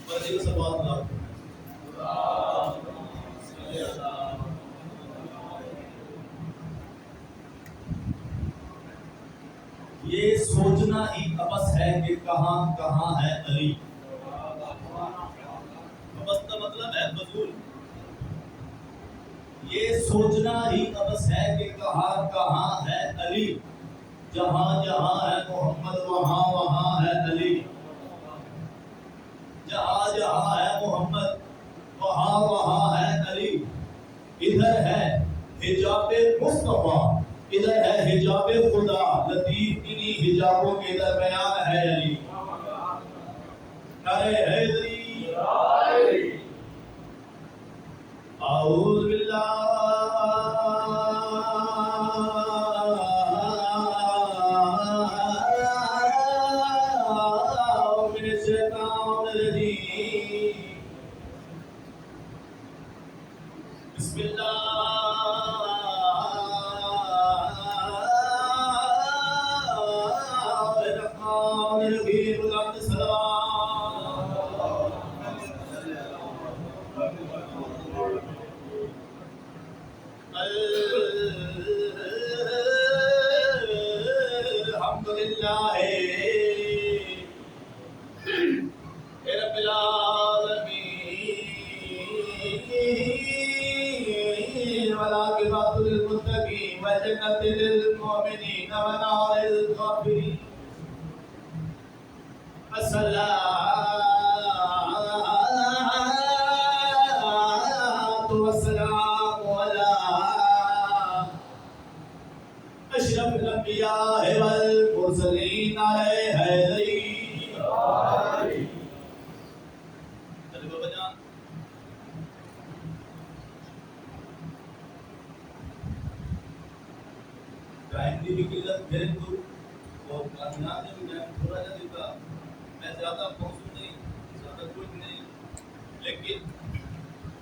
بڑے سوال لاؤ یہ سوچنا ہی عبث ہے کہ کہاں کہاں ہے علی. عبث کا مطلب ہے فضول. یہ سوچنا ہی عبث ہے کہ کہاں کہاں ہے علی. جہاں جہاں ہے محمد وہاں وہاں ہے علی. جہاں جہاں ہے محمد وہاں وہاں ہے علی. ادھر ہے حجاب مصطفیٰ ادھر ہے حجاب خدا. لطیف انہی حجابوں کے درمیان ہے علی. ارے حیدری اعوذ باللہ من الشیطان الرجیم. بسم اللہ الرحمن الرحیم. بلند سلام الحمدللہ رب العالمین والعاقبۃ للمتقین والجنۃ للمؤمنین والنار للکافرین. والسلام علی اشرف الانبیاء والمرسلین علیہ حیدری. چلو بابا جان ٹائم کی بھی قلت میرے کو اور کائنات نے بھی ٹائم تھوڑا جا دیتا. میں زیادہ پہنچوں نہیں زیادہ کچھ نہیں لیکن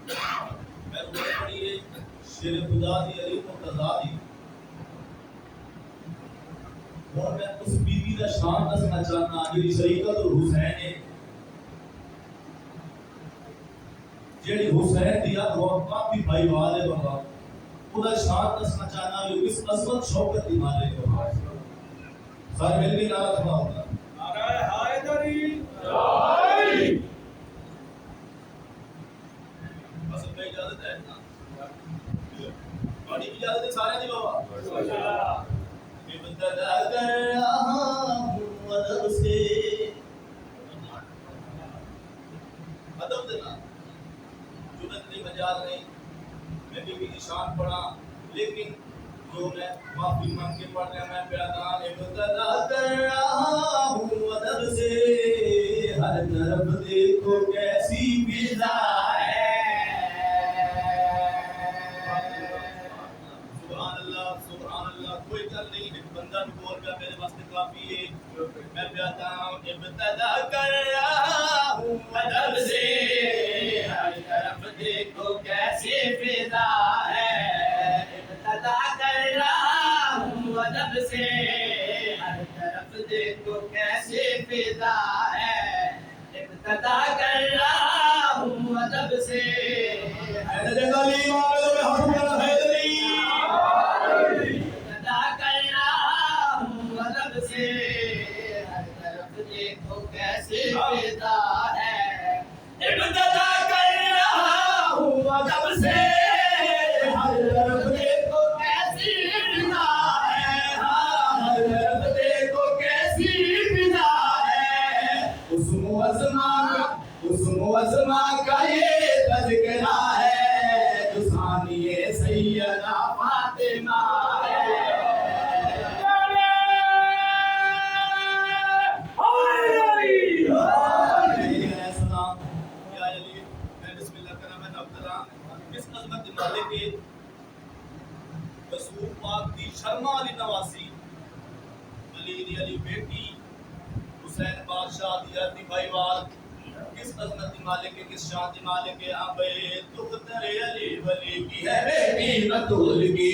میں روح پڑی ہے شیر خدا دی علی مرتضیٰ دی. اور میں اس بیوی کا شان دسنا چاہنا جی شریعت الحسین ہے جیڑی حسین دیا وہ کافی بھائی والے بابا خدا شان دسنا چاہنا جو اس عظمت شوکت دی مالک بابا. سارے مل کے نعرہ کھڑا ہوگا نعرہ حیدری. بس اب اجازت ہے بڑی اجازت ہے سارے دی بابا. ابتدا کر رہا ہوں ادب سے ادب دینا جنت نہیں مجال نہیں. میں بھی شان پڑھا لیکن جو میں معافی مانگ کے پڑھ رہا میں پیغام ابتدا کر رہا ہوں ادب سے. ہر طرف دیکھو کیسی فضا ہے. سبحان اللہ کوئی چل نہیں ایک بندہ بھی بول گیا میرے واسطے کافی ہے. میں پیاتا ہوں ابتدا کر رہا ہوں ادب سے. ہر طرف دیکھو کیسی فضا ہے. ابتدا کر رہا ہوں ادب سے. ہر طرف دیکھو کیسی فضا ہے. ابتدا کر رہا ہوں ادب سے. حیدر علی والوں میں ہاتھ اٹھانا حیدری. ابتدا کر رہا ہوں ادب سے. ہر طرف دیکھو کیسی فضا ہے. ابتدا کر رہا ہوں ادب سے. ہر طرف دیکھو کیسی فضا ہے. ہر طرف دیکھو کیسی فضا ہے. حسن و عظمہ کا یہ تذکرہ ہے جو ثانی سیدہ فاطمہ ہے. اس عظمت مالک کے رسول پاک کی شرما علی نواسی علی دی علی بیٹی حسین بادشاہ دی علی بھائی وال کس عظمت مالک کے کس شان مالک کے آبے دختر علی ولی کی ہے بیٹی بطول کی.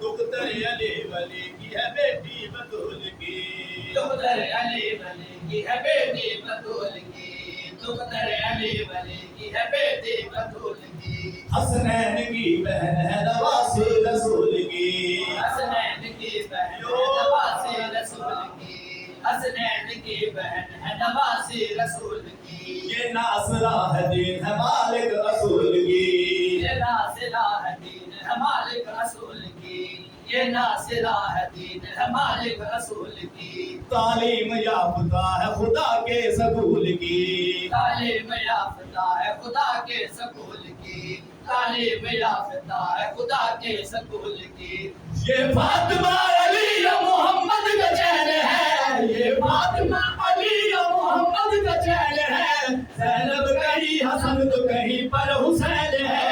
دختر علی ولی کی ہے بیٹی بطول کی دختر علی ولی کی ہے بیٹی بطول کی دختر علی ولی کی ہے بیٹی بطول کی حسنین کی بہن ہے نواسی رسول کی حسنین کی بہن ہے نواسی رسول کی حسنین کی بہن ہے نواسی رسول کی یہ ناصرہ ہے دین ہے مالک رسول کی یہ ناصرہ ہے دین ہے مالک رسول کی یہ ناصرہ ہے دین ہے مالک رسول کی تعلیم یافتہ ہے خدا کے سکول کی تعلیم یافتہ ہے خدا کے سکول کی تعلیم یافتہ ہے خدا کے سکول کی یہ فاطمہ علی و محمد کا چہر ہے یہ فاطمہ علی و محمد کا چہر ہے زینب کہیں حسن تو کہیں پر حسین ہے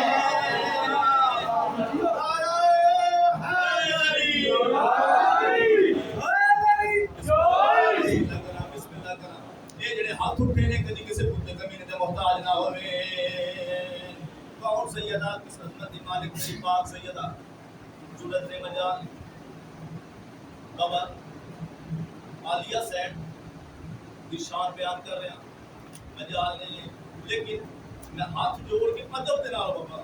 ہاتھ اٹھنے کدی کسی بندے کمینے دے محتاج نہ ہوئے کون سیدہ کس عظمت مالک کی پاک سیدہ جرت نے مجال خبر عالیہ سیٹ کی شان بیان کر رہے ہیں مجال نہیں ہے لیکن میں ہاتھ جوڑ کے ادب دے نال بابا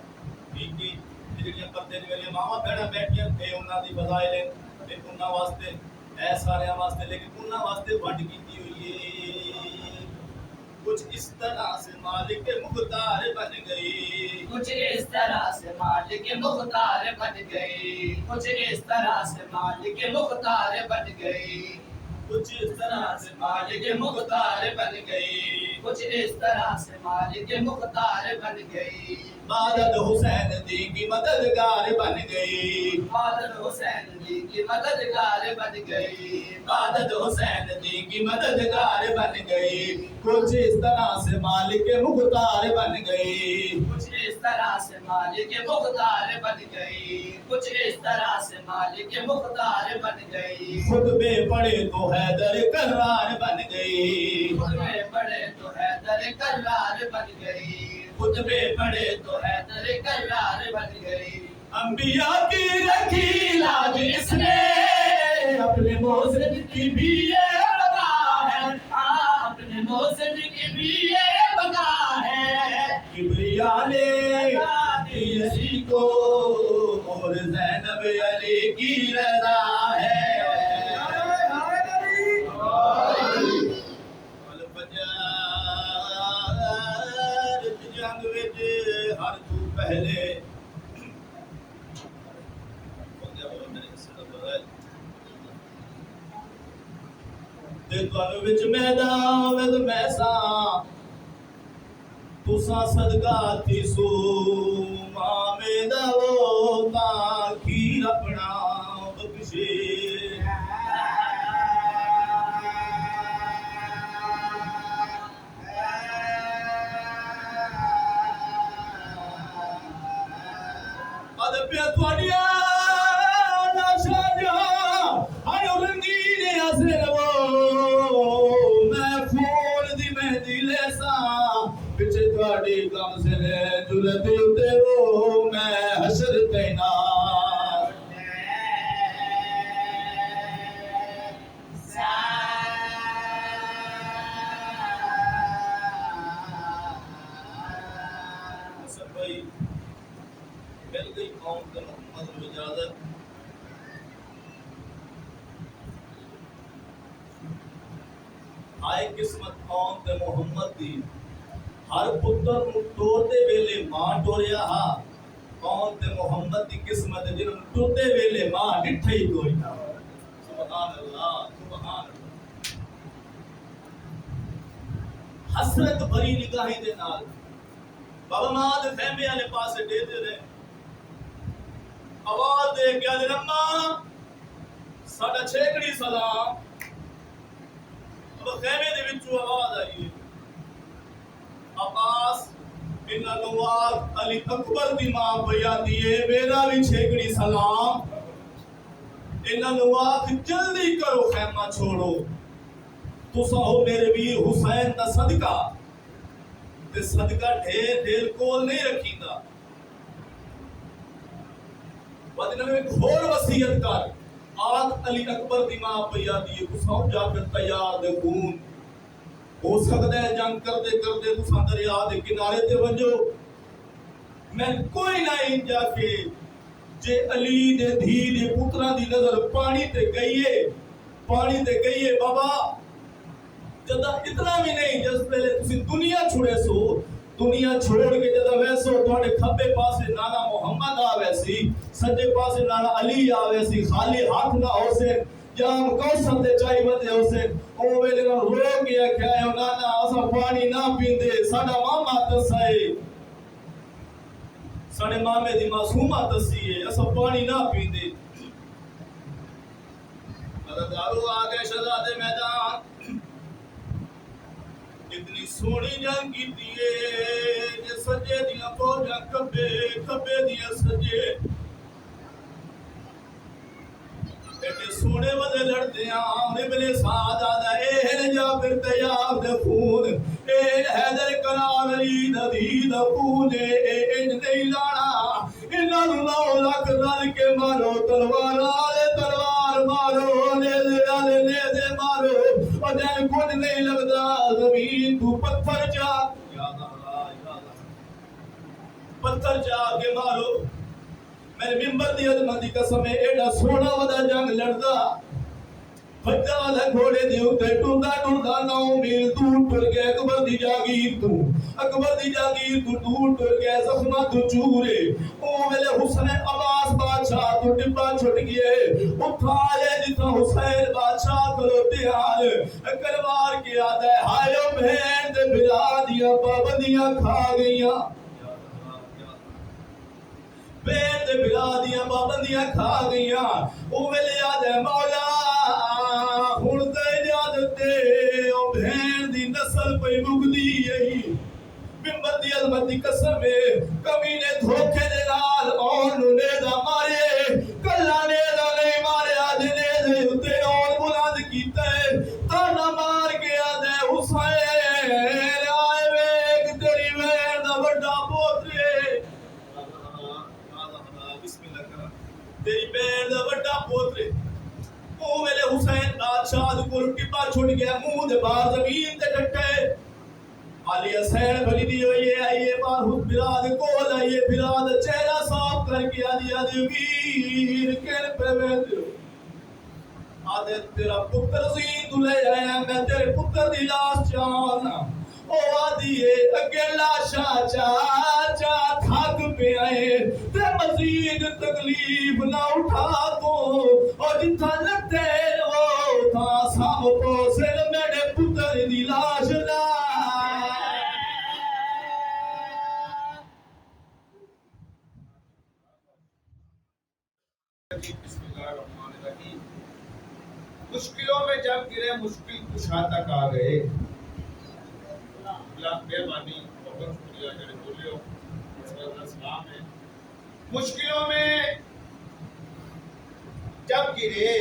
ٹھیک ہے جڑیاں پردے والی ماواں بہناں بیٹھیاں تے انہاں دی فضائل ہیں تے انہاں واسطے اے سارے واسطے لیکن انہاں واسطے ونڈ کیتی ہوئی ہے کچھ اس طرح سے مالک مختار بن گئی کچھ اس طرح سے مالک مختار بن گئی کچھ اس طرح سے مالک مختار بن گئی کچھ اس طرح سے مالک مختار بن گئی کچھ اس طرح سے مالک مختار بن گئی مدد حسین دی کی مددگار بن گئی مدد حسین دی کی مددگار بن گئی مدد حسین دی کی مددگار بن گئی کچھ اس طرح سے مالک مختار بن گئی کچھ اس طرح سے مالک مختار بن گئی کچھ اس طرح سے مالک مختار بن گئی خطبے پڑھے تو حیدر کرار بن گئی خطبے پڑھے تو حیدر کرار بن گئی خطبے پڑھے تو حیدر کرار بن گئی انبیاء کی رکھی لاج اس نے اپنے موزن کی بھی یہ بقا ہے اپنے موسم کی بھی یہ بقا ہے کبریا نے دی اسی کو اور زینب علی کی رضا ہے جنگ وچ ہر تو پہلے تے تانوں وچ میدان وچ میساں تساں صدقہ تھی سو ماں دا وہ تاں کھیر اپنا بخشے پیا تھوڑیا ناشا جا ہر رنگین اثر وہ میں پھول دی مہندی لیساں پچھے تھوڑی کم سے لے جلدی اتے وہ میں حشر تینار حسن بھائی مل گئی قوم کا محمد و اجازت آئے قسمت قوم تے محمد دی ہر پتر نو ٹوردے ویلے ماں ٹوریا ہا قوم تے محمد دی قسمت جنہوں ٹوردے ویلے ماں ڈٹھے ہی کوئی نہ سبحان اللہ سبحان اللہ حسرت بھری نگاہیں دے نال بابا ماں دے فہمے والے پاسے دے دے رہے آواز دے کے آدھے رمہ ساڑھا چھیکڑی سلام اب خیمے دے وچوں آواز آئی عباس انہا نواز علی اکبر دی ماں بیا دیئے میرا بھی چھیکڑی سلام انہا نواز جلدی کرو خیمہ چھوڑو تو ساہو میرے ویر حسین دا صدقہ تے صدقہ ڈھیر کول نہیں رکھیں دا ودن میں گھور وصیت کر آگ علی اکبر دی ماں پیا دیے تساں جا کر تیار دے خون ہو سکتا ہے جنگ کرتے کرتے تساں دریا دے کنارے تے ونجو میں کوئی نہ انجا کے جے علی دے دھی دے پترا دی نظر پانی تے گئیے بابا جدا اتنا بھی نہیں جس پہلے تسی دنیا چھوڑے سو دنیا چھوڑ کے جدا ویسو تھوڑے کھبے پاسے نانا محمد آوے سی سجے پاسے نانا علی آوے سی خالی ہاتھ نہ ہو سے جام کوسن دے چاہی بندے ہو سے او ویلے نہ رو گیا کہ اے نانا اسا پانی نہ پیندے ساڈا ماما دسائے ساڈے مامے دی معصومہ دسی ہے اسا پانی نہ پیندے دارو آگے شہزادے میدان اتنی سونی جنگ کی دیئے جے سجے دیا فوجاں کبے دیا سجے ایڈے سونے ودے لڑتے ہیں ابن سعد آدھا اے جابر تیار دے خون اے حیدر کرار علی دید خون اے نہیں لانا انہاں نو لکھ رل کے مارو تلوار آلے تلوار مارو نیزے مارو اور جن کچھ نہیں لگتا زمین تو پتھر جا پتھر جا کے مارو میرے ممبر دی عظمت دی قسم ہے ایڈا سونا ودا جنگ لڑدا بچہ والا گھوڑے دی اوتے ٹردا 9 میل دور ٹر گیا اکبر دی جاگیر تو دور ٹر گیا زخمہ تو چورے او ویلے حسین عباس بادشاہ تو ڈبا چھٹ گئے اٹھا لے جتا حسین بادشاہ کھلوتے حال کلوار کے آدھے ہائیو بہن دے بلا دیا پابندیاں کھا گئیاں بین دے بلا دیا پابندیاں کھا گئیاں او ویلے یاد ہے مولا ہن تے اجازت دے او بہن دی نسل پہ مگدی یہی ممبر دی عظمت دی قسم ہے کمینے دھوکے دے نال اور نیزا مارے کلا نیزا نہیں مارے آج نیزے اتے اور بلند کیتا ہے تانا مار کے آدھے حسین آئے ویک تیری بہن دا بڑا پوترے تیری بہن دا بڑا پوترے او ویلے حسین بادشاہ کو ٹپا چھوڑ گیا منہ دے باہر زمین تے ڈٹے علی حسین بھلی دی ہوئی ہے آئیے باہر براد کول آئیے براد چہرہ صاف کر کے آدھی ویر کہنے پہ بیدھو آدھے تیرا پتر زین تو لے آیا میں تیرے پتر دی لاش چاہنا او آدھیے اگلا چاچا تھاک پہ آئے تے مزید تکلیف نہ اٹھا تو اور جتھا لگتے وہ تھا سام پوسل میرے پتر دی لاش نہ بسم اللہ الرحمن الرحیم مشکلوں میں جب گرے مشکل کشا تک آ گئے مہربانی بہت شکریہ جڑے بولے ہو السلام ہے مشکلوں میں جب گرے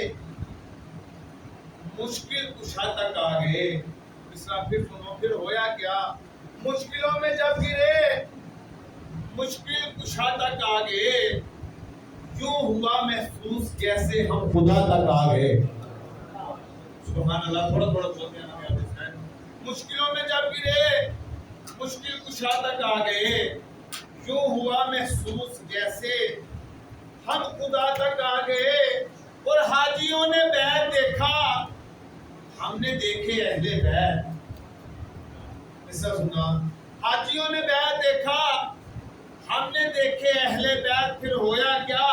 مشکل کشا تک آ گئے اس طرح پھر سنو پھر ہویا کیا مشکلوں میں جب گرے مشکل کشا تک آ گئے یوں ہوا محسوس جیسے ہم خدا تک آ گئے سبحان اللہ تھوڑا بولتے ہیں مشکلوں میں جب گرے مشکل کشا تک آ گئے یوں ہوا محسوس جیسے ہم خدا تک آ گئے اور حاجیوں نے بیت دیکھا ہم نے دیکھے اہل بیت ایسا سنا حاجیوں نے بیت دیکھا ہم نے دیکھے اہل بیت پھر ہویا کیا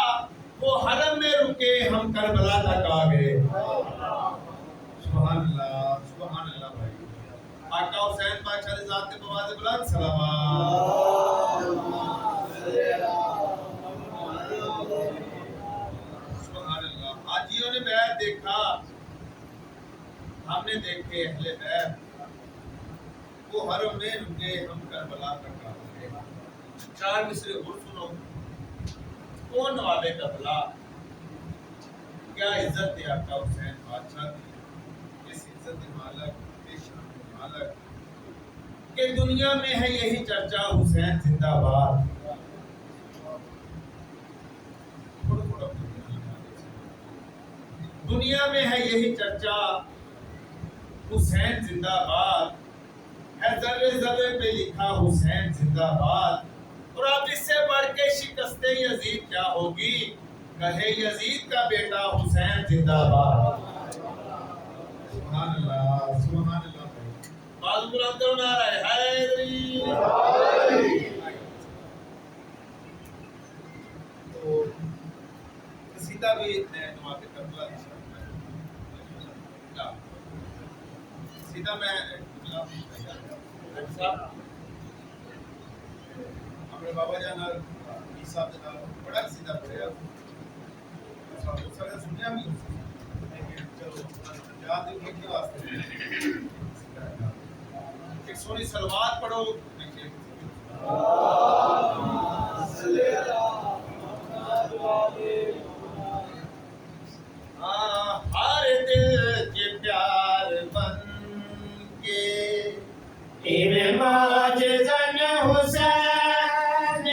وہ حرم میں رکے ہم کربلا تک آ گئے سبحان اللہ بھائی آقا حسین بادشاہ دی ذات کے بواز بلند سلامات سبحان اللہ حاجیوں نے بیت دیکھا ہم نے دیکھے اہل بیت وہ حرم میں رکے ہم کربلا تک آ گئے چار مصرے اور سنو کون نواب کربلا کیا عزت ہے آقا حسین بادشاہ کی اس عزت مالک کہ دنیا میں ہے یہی چرچا حسین زندہ باد دنیا میں ہے یہی چرچا حسین زندہ باد ہے، ذرے ذرے پہ لکھا حسین زندہ باد، اور اب اس سے بڑھ کے شکست یزید کیا ہوگی، کہے یزید کا بیٹا حسین زندہ باد۔ سبحان اللہ سبحان اللہ۔ بعض بلند کرو نعرہ حیدری۔ تو قصیدہ بھی جماعت کربلا سیدھا میں اپنے بابا جان صاحب کے نام بڑا سیدھا پڑھیا سنیا بھی چلو یاد رکھنے واسطے ایک سونی سلوات پڑھو۔ ہر دل کے پیار بن کے معجزن حسین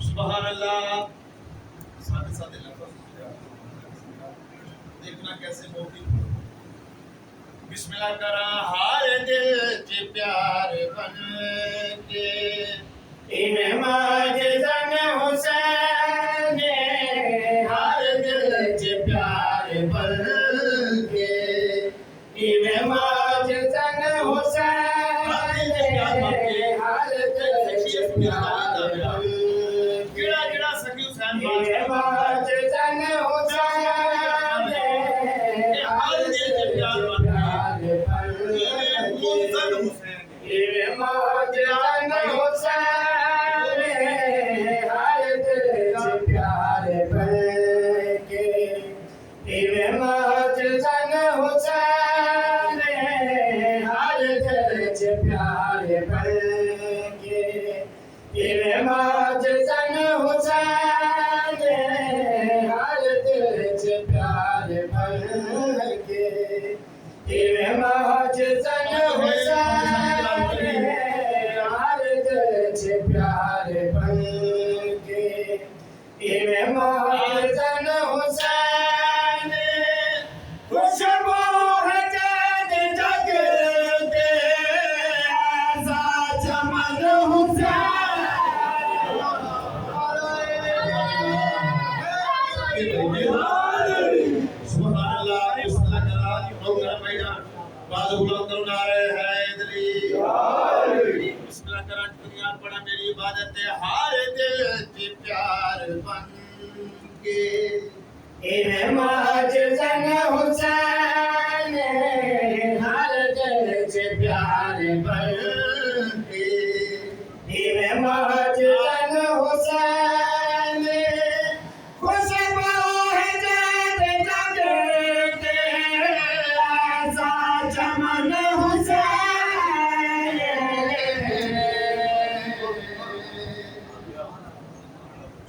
سبحان اللہ۔ ساتھ ساتھ دیکھنا کیسے موٹی بسم اللہ کرا ہر دل کے پیار بن کے معجزن حسین ہر دل کے پیار بن کے معجزن حسین ہر دل کے پیار بن گڑا گڑا سکی حسین معجزن حسین ہر دل کے پیار بن معجزن حسین ہر دل سے پیار بن کے معجزن حسین ہر دل سے پیار بن کے معجزن حسین ہر دل سے پیار بن کے معجزن حسین ہر دل سے پیار بن کے معجزن حسین خوشبو ہے جگ جگ کے ایسا چمن حسین۔ سبحان اللہ بسم اللہ کرا بعد بلند کرو نعرہ حیدری۔ بسم اللہ کرا دنیا پڑھا میری عبادت ہے ہر دل کے پیار بن کے معجزن حسین ہر دل سے پیار بن کے معجزن حسین خوشبو ہے جگ جگ کے ایسا چمن حسین۔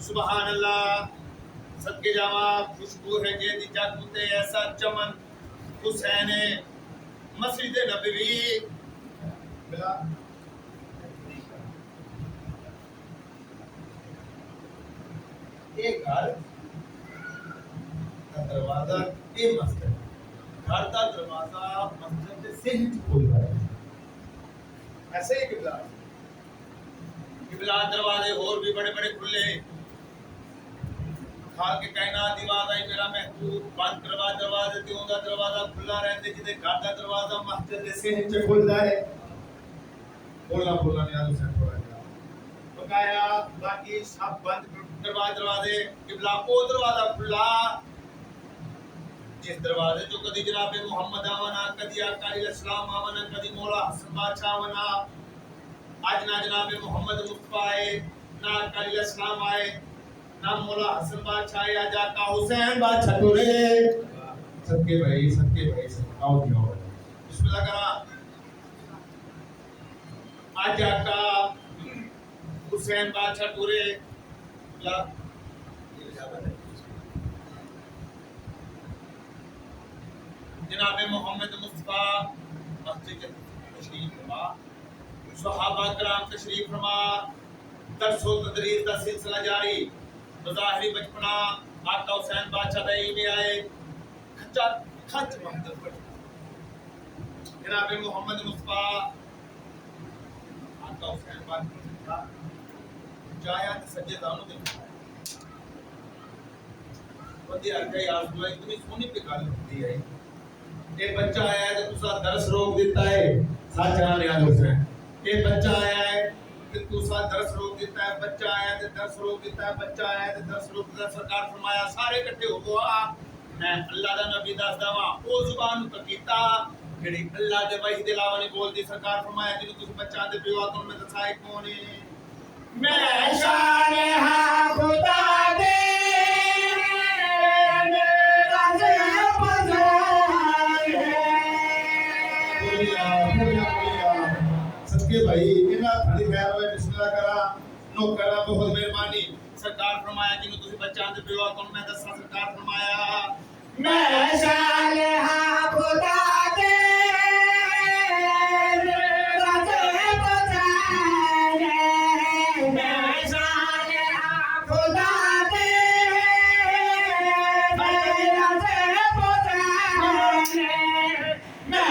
سبحان اللہ صدقے جاواں خوشبو ہے جیدی جگ تے ایسا چمن حسین مسجد نبوی ایک گھر کا دروازہ اے مسجد گھر کا دروازہ مسجد سے ہی کھل رہا ہے ایسے ہی قبلہ دروازے اور بھی بڑے بڑے کھلے خال کے کائنات دیوازہ ہی میرا محبوب بند کروا دروازے دیوں دا دروازہ کھلا رہتے جدے گھر کا دروازہ مسجد سے ہی کھل رہا ہے بولنا بولنا نیاز حسین تھوڑا گیا بقایا باقی سب بند دروازے قبلہ کو دروازہ کھلا جس دروازے جو کدی جناب محمد آونا کدی آقا علیہ السلام آونا کدی مولا حسن بادشاہ آونا آج نہ جناب محمد مصطفیٰ آئے نہ آقا علیہ السلام آئے نہ مولا حسن بادشاہ آئے آج آقا حسین بادشاہ ٹورے صدقے بھائی آؤ دیا ہو بسم اللہ کرا آج آقا حسین بادشاہ ٹورے جناب محمد مصطفیٰ مسجد تشریف فرما صحابہ کرام تشریف فرما درس و تدریس کا سلسلہ جاری بظاہری بچپنا آقا حسین بادشاہ دائی میں آئے کھچا کھچ محمد پڑھا جناب محمد مصطفیٰ آقا حسین بادشاہ جایا سجے دانوں دیکھا بندی آگئی آسدو ہے اتنی سونی پہ گال ہوتی ہے ایک بچہ آیا ہے تو تسا درس روک دیتا ہے ساتھ چلانے آج حسین ایک بچہ آیا ہے کہ تسا درس روک دیتا ہے بچہ آیا ہے درس روک دیتا ہے بچہ آیا ہے درس روک دیتا ہے سرکار فرمایا سارے کٹھے ہو گوا میں اللہ دا نبی دس دوا او زبان تکیتا جڑی اللہ دے وحی دے علاوہ نہیں بول دی سرکار فرمایا جنوں تسی بچہ دے پیو توں میں دسائے کون ہے میں شان ہاں خدا دے صدقے بھائی انہاں تھڑی خیر ہوئے بسم اللہ کرا نو کرا بہت مہربانی سرکار فرمایا جنوں تسی بچاں دے پیو کون میں دسا سرکار فرمایا میں صالحہ خدا دے رضا بچانے میں صالحہ خدا دے رضا بچانے میں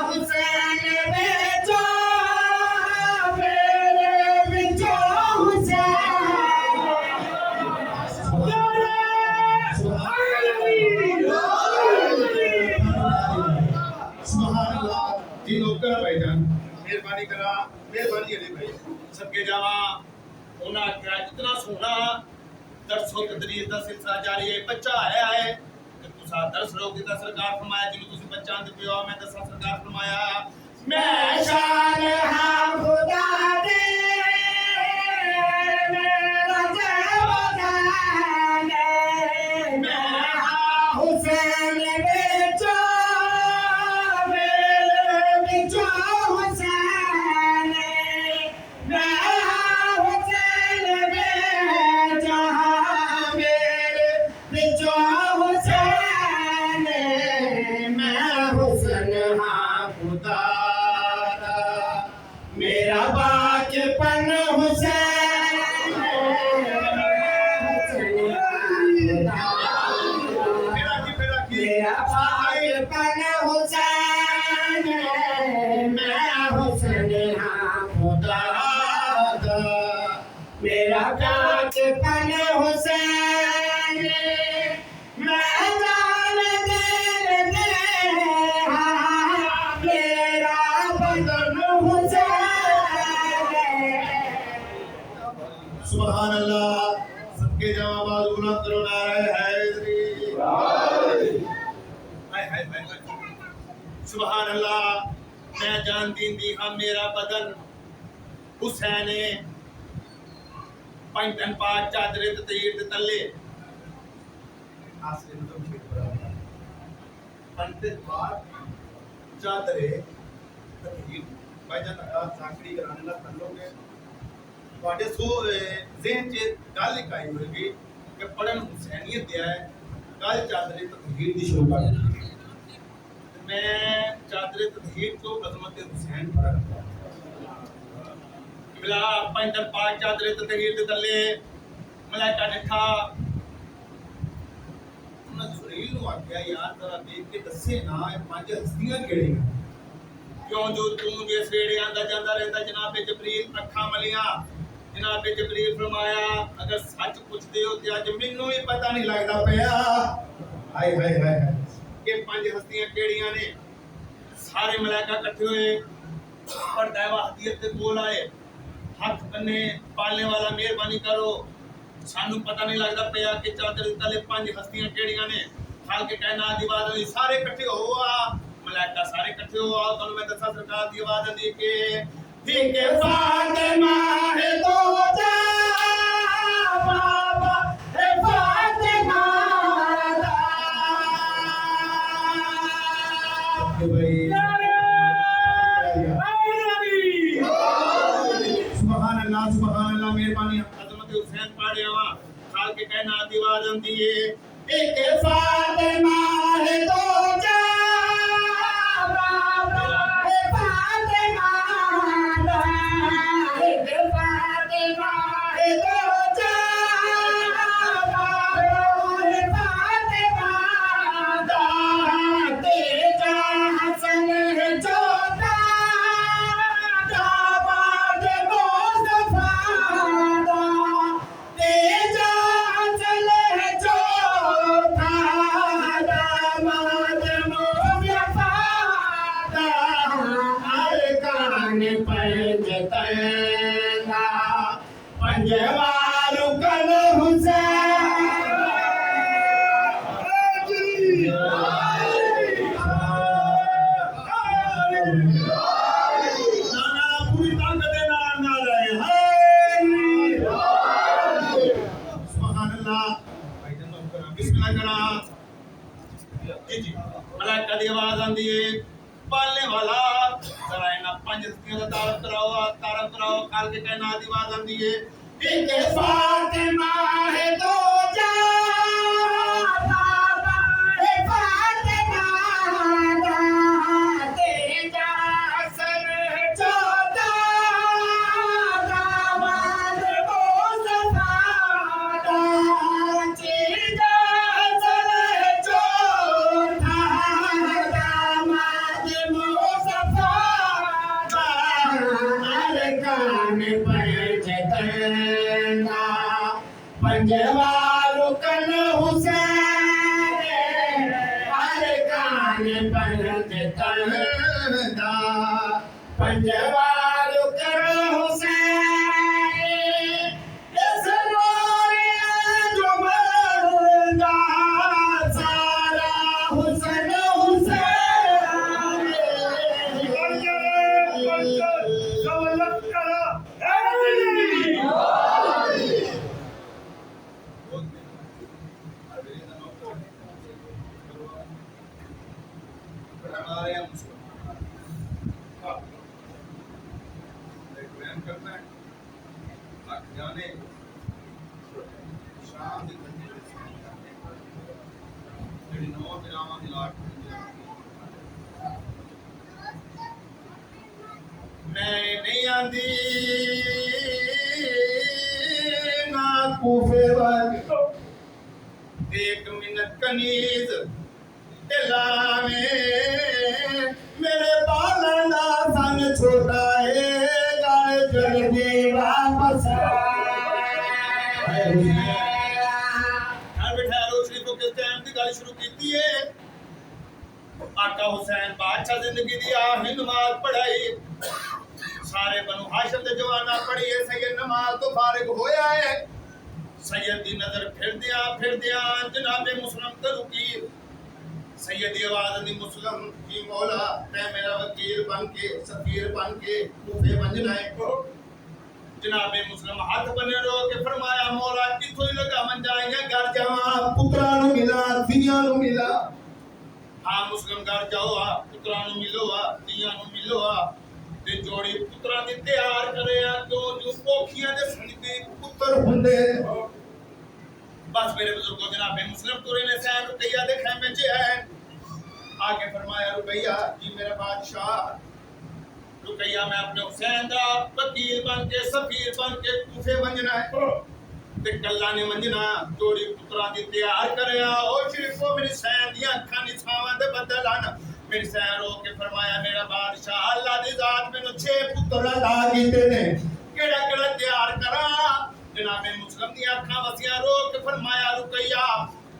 حسین بیچو میرے بچو سبحان اللہ جی نوکر بھائی جان مہربانی کرا مہربانی علی بھائی صدقے جاواں انہاں کیا اتنا سونا درس و تدریس دا سلسلہ جاری ہے بچہ آیا ہے کہ تسا درس روک دیتا سرکار فرمایا جنوں تسی بچاں دے پیو میں دسا سرکار فرمایا میں شان ہاں خدا دے میرا جانے میں حسین بیچو میرا بچپن حسین میرا بچپن حسین میں حسین ہاں خدا دا میرا بچپن حسین میں جان دل دے میرا بدن سبحان اللہ صدقے جاواں آواز بلند کرو نعرہ حیدری سبحان اللہ میں جان دین دی ہاں میرا بدن حسین پنجن پاک چادرے تطہیر دے تلے آسرے مطلب شیخ برابر پنجن پاک چادرے تطہیر بھائی جان ساکڑی کرانے لگ تلو گے واڑے سو ذہن چ گل اکائی ہوئے گی کہ پڑھن حسینیت دیا ہے گل چادرے تطہیر دی شروع کر میں چادرے تطہیر کو عظمت حسین پڑھا بلا پنجن پاک چادرے تطہیر دے تلے ملائکہ ڈٹھا انہاں جبریل نو آکھیا یار ذرا دیکھ کے دسے نا پانچ ہستیاں کیڑی کیوں جو توں جس ویڑے آندا جاندا رہندا جناب جبریل اکھاں ملیاں جناب جبریل فرمایا اگر سچ پوچھ دے ہو تے اج مینوں ہی پتہ نہیں لگدا پیا ہائے ہائے ہائے کہ پانچ ہستیاں کیڑیاں نے سارے ملائکہ اکٹھے ہوئے پردہ وحدیت دے کول آئے ہاتھ بنے پالنے والا مہربانی کرو سانو پتہ نہیں لگدا پیا کہ چادر تلے پانچ ہستیاں کیڑیاں نے حال کے کائنات دی آواز ہوئی سارے اکٹھے ہوا ملائکہ سارے اکٹھے ہوا تانوں میں دسا سرکار دی آواز دی کہ فاطمہ ہے تو جا بابا ہے فاطمہ سبحان اللہ مہربانی عظمت حسین پاڑے ہوا حال کے کائنات دی آواز دی ہے ایک فاطمہ ہے تو جا بابا ہے فاطمہ کان پنجتنا پنجوار کن ملائکہ دی آواز آندی ہے پالنے والا ذرا انہاں پنج ہستیاں دا تعارف کراؤ خالق کائنات دی آواز آندی ہے ایک فاطمہ ہے دو جہاں ایک فاطمہ تیجا سر چودہ داماد مصطفیٰ تیجا سر چودہ داماد مصطفیٰ ارکان پنجتنا پنجوار کن حسین ارکان پنجتنا پنجوار کن حسین اس نور جو مرگا سارا حسن ہمارے یہاں مسلمان ایک بیان کرنا ہے آپ جانے شام دی گھنٹی جڑی نو براواں دی لاٹ میں نہیں آندی نا کوفے والے ایک منٹ کنیز دلاویں میرے بالن دا سن چھوٹا ہے گل جلدی واپس گھر بٹھایا روشنی کو کس ٹائم دی گل شروع کیتی ہے آقا حسین بادشاہ زندگی دی آخری نماز پڑھائی سارے بنو ہاشم دے جوانا پڑھی ہے سید نماز تو فارغ ہویا ہے سید دی نظر پھر دیا جناب مسلم تے رکی سیدی آواز دی مسلم کی مولا میں میرا وکیل بن کے سفیر بن کے کوفے بننا ہے جناب مسلم ہاتھ بنے رو کے فرمایا مولا کتھوں ہی لگا من جائیں گے گھر جاواں پتراں نوں ملا دھیاں نوں ملا ہاں مسلم گھر جاؤ پتراں نوں ملو دھیاں نوں ملو تے جوڑی پتراں دی تیار کرے تو جو پوکھیاں دے سنگے پتر ہوندے بس میرے بزرگوں جناب مسلم تورے نے سین رقیہ دے خیمے چ ہے آگے فرمایا رقیہ جی میرا بادشاہ رقیہ میں اپنے حسین دا وکیل بن کے سفیر بن کے کوفے ونجنا ہے تے گلاں نے منجنا جوڑی پتراں دی تیار کریا او شریفو میری سین دی اکھاں دی چھاواں دے بدل آن میری سین رو کے فرمایا میرا بادشاہ اللہ دی ذات مینوں 6 پتر عطا کیتے نے کیڑا تیار کراں جناب مسلم دی اکھاں وسیاں رو کے فرمایا رقیہ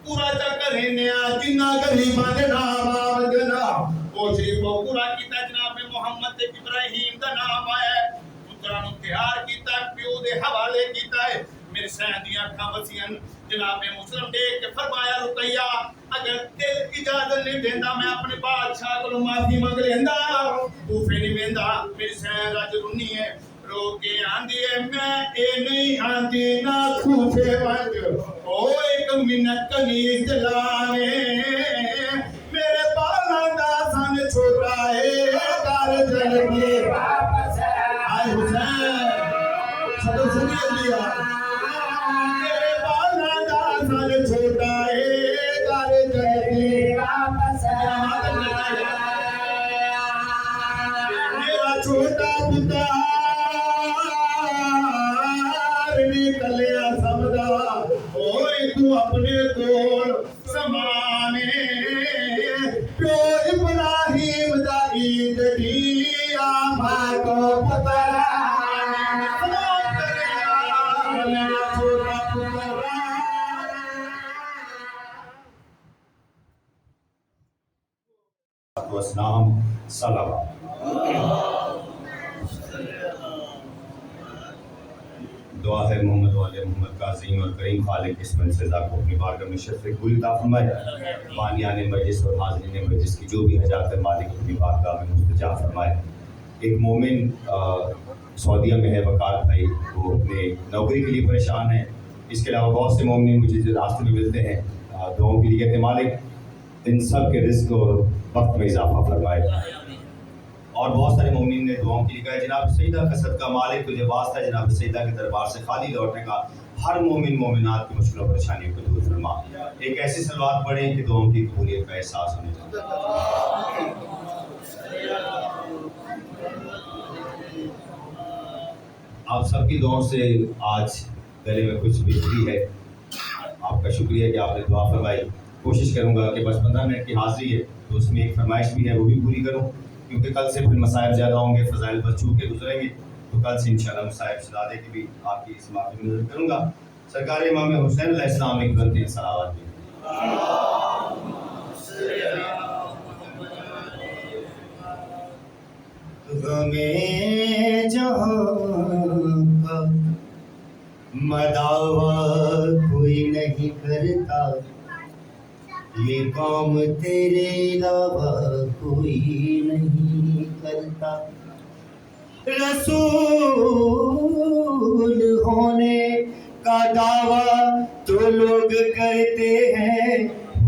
پورا چکر ہنیا جنہ غریباں دے نام آوندنا او شریفو پورا کیتا جناب محمد تے ابراہیم دا نام آیا ہے پتراں نوں تیار کیتا پیو دے حوالے کیتا ہے میرے سین دی اکھاں وسیاں جناب مسلم دیکھ کے فرمایا رقیہ اگر دل اجازت نہیں دیندا میں اپنے بادشاہ کولوں معافی منگ لیندا کوفے نہیں ویندا میری سین رج رونی ہے رو کے آندی ہے میں اے نہیں آندی نہ کوفے ونج او ایک منٹ کنیز دلاوے میرے بالاں دا سن چھوٹا ہے گھر جلدی واپس آئے حسین سدو سنیے لیا میرے بالاں دا سن چھوٹا ہے گھر جلدی واپس میرا چھوٹا پتر نکلیا سمجھا اوئے تو اپنے کول سمانے پیو ابراہیم دا عید دی آما کو پتر سلام کریا میرا چھوٹا پتر والسلام صلوات دعا ہے محمد والے محمد کا عظیم اور کریم خالق اس منصزہ کو اپنی بارگاہ میں شرف قبول عطا فرمائے. بانیان مجلس اور حاضرین مجلس کی جو بھی حاجات ہے مالک اپنی بارگاہ میں مستجاب فرمائے. ایک مومن سعودیہ میں ہے وقار بھائی، وہ اپنے نوکری کے لیے پریشان ہے. اس کے علاوہ بہت سے مومن مجھے جو راستے میں ملتے ہیں دعاؤں کے لیے کہتے ہیں مالک ان سب کے رزق اور وقت میں اضافہ فرمائے. اور بہت سارے مومنین نے دعاؤں کے لیے کہا جناب سیدہ کا صدقہ مالک تجھے واسطہ ہے جناب سیدہ کے دربار سے خالی لوٹنے کا، ہر مومن مومنات کی مشکل و پریشانیوں کو دور فرما. ایک ایسی صلوات پڑھیں کہ دعاؤں کی قبولیت کا احساس ہونے لگے. آپ سب کی دعاؤں سے آج گلے میں کچھ بہتری ہے. آپ کا شکریہ کہ آپ نے دعا فرمائی. کوشش کروں گا کہ بس 15 منٹ کی حاضری ہے تو اس میں ایک فرمائش بھی ہے وہ بھی پوری کروں، کیونکہ کل سے پھر مصائب زیادہ ہوں گے، فضائل بچوں کے گزریں گے، تو کل سے انشاءاللہ مصائب سلادے کی بھی آپ کی سماعت میں نظر کروں گا. سرکار امام حسین علیہ السلام ایک بلند صلوات دی. غمیں جہاں کا مداوا کوئی نہیں کرتا، یہ کام تیرے علاوہ کوئی نہیں کرتا. رسول ہونے کا دعویٰ تو لوگ کرتے ہیں،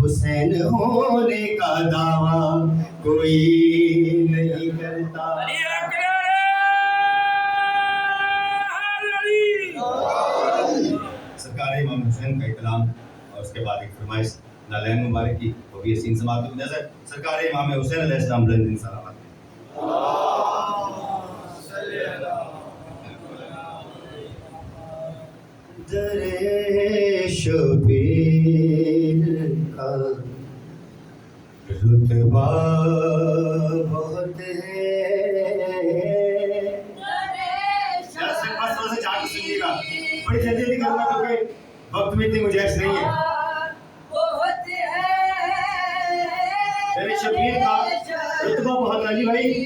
حسین ہونے کا دعویٰ کوئی نہیں کرتا. سرکار امام حسین کا کلام اور اس کے بعد ایک فرمائش نالین مبارک کی، وہ بھی حسین سماعت کی نظر. سرکار امام حسین علیہ السلام بلند صلوات. در شبیر کا رتبہ بہت ہے. بڑی جلدی جلدی کروں گا کیونکہ وقت میں اتنی گنجائش نہیں ہے. میرے شبیر کا رتبہ بہت علی بھائی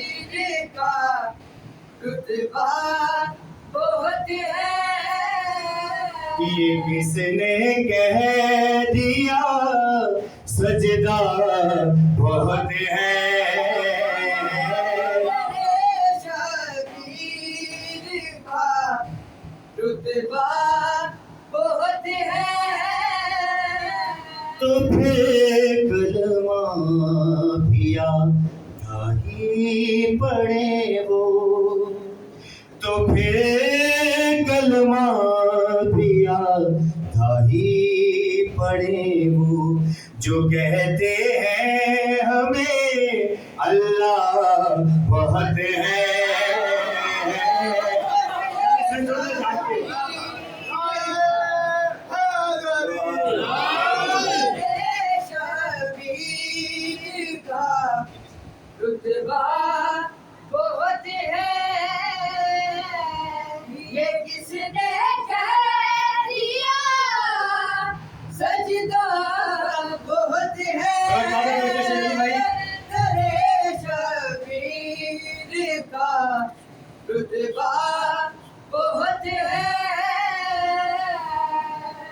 یہ کس نے کہہ دیا سجدہ بہت ہے. تو پھر کلمہ پیا نہیں پڑے وہ، تو پھر کلمہ پیا نہیں پڑے وہ، جو کہتے ہیں ہمیں اللہ بہت ہے.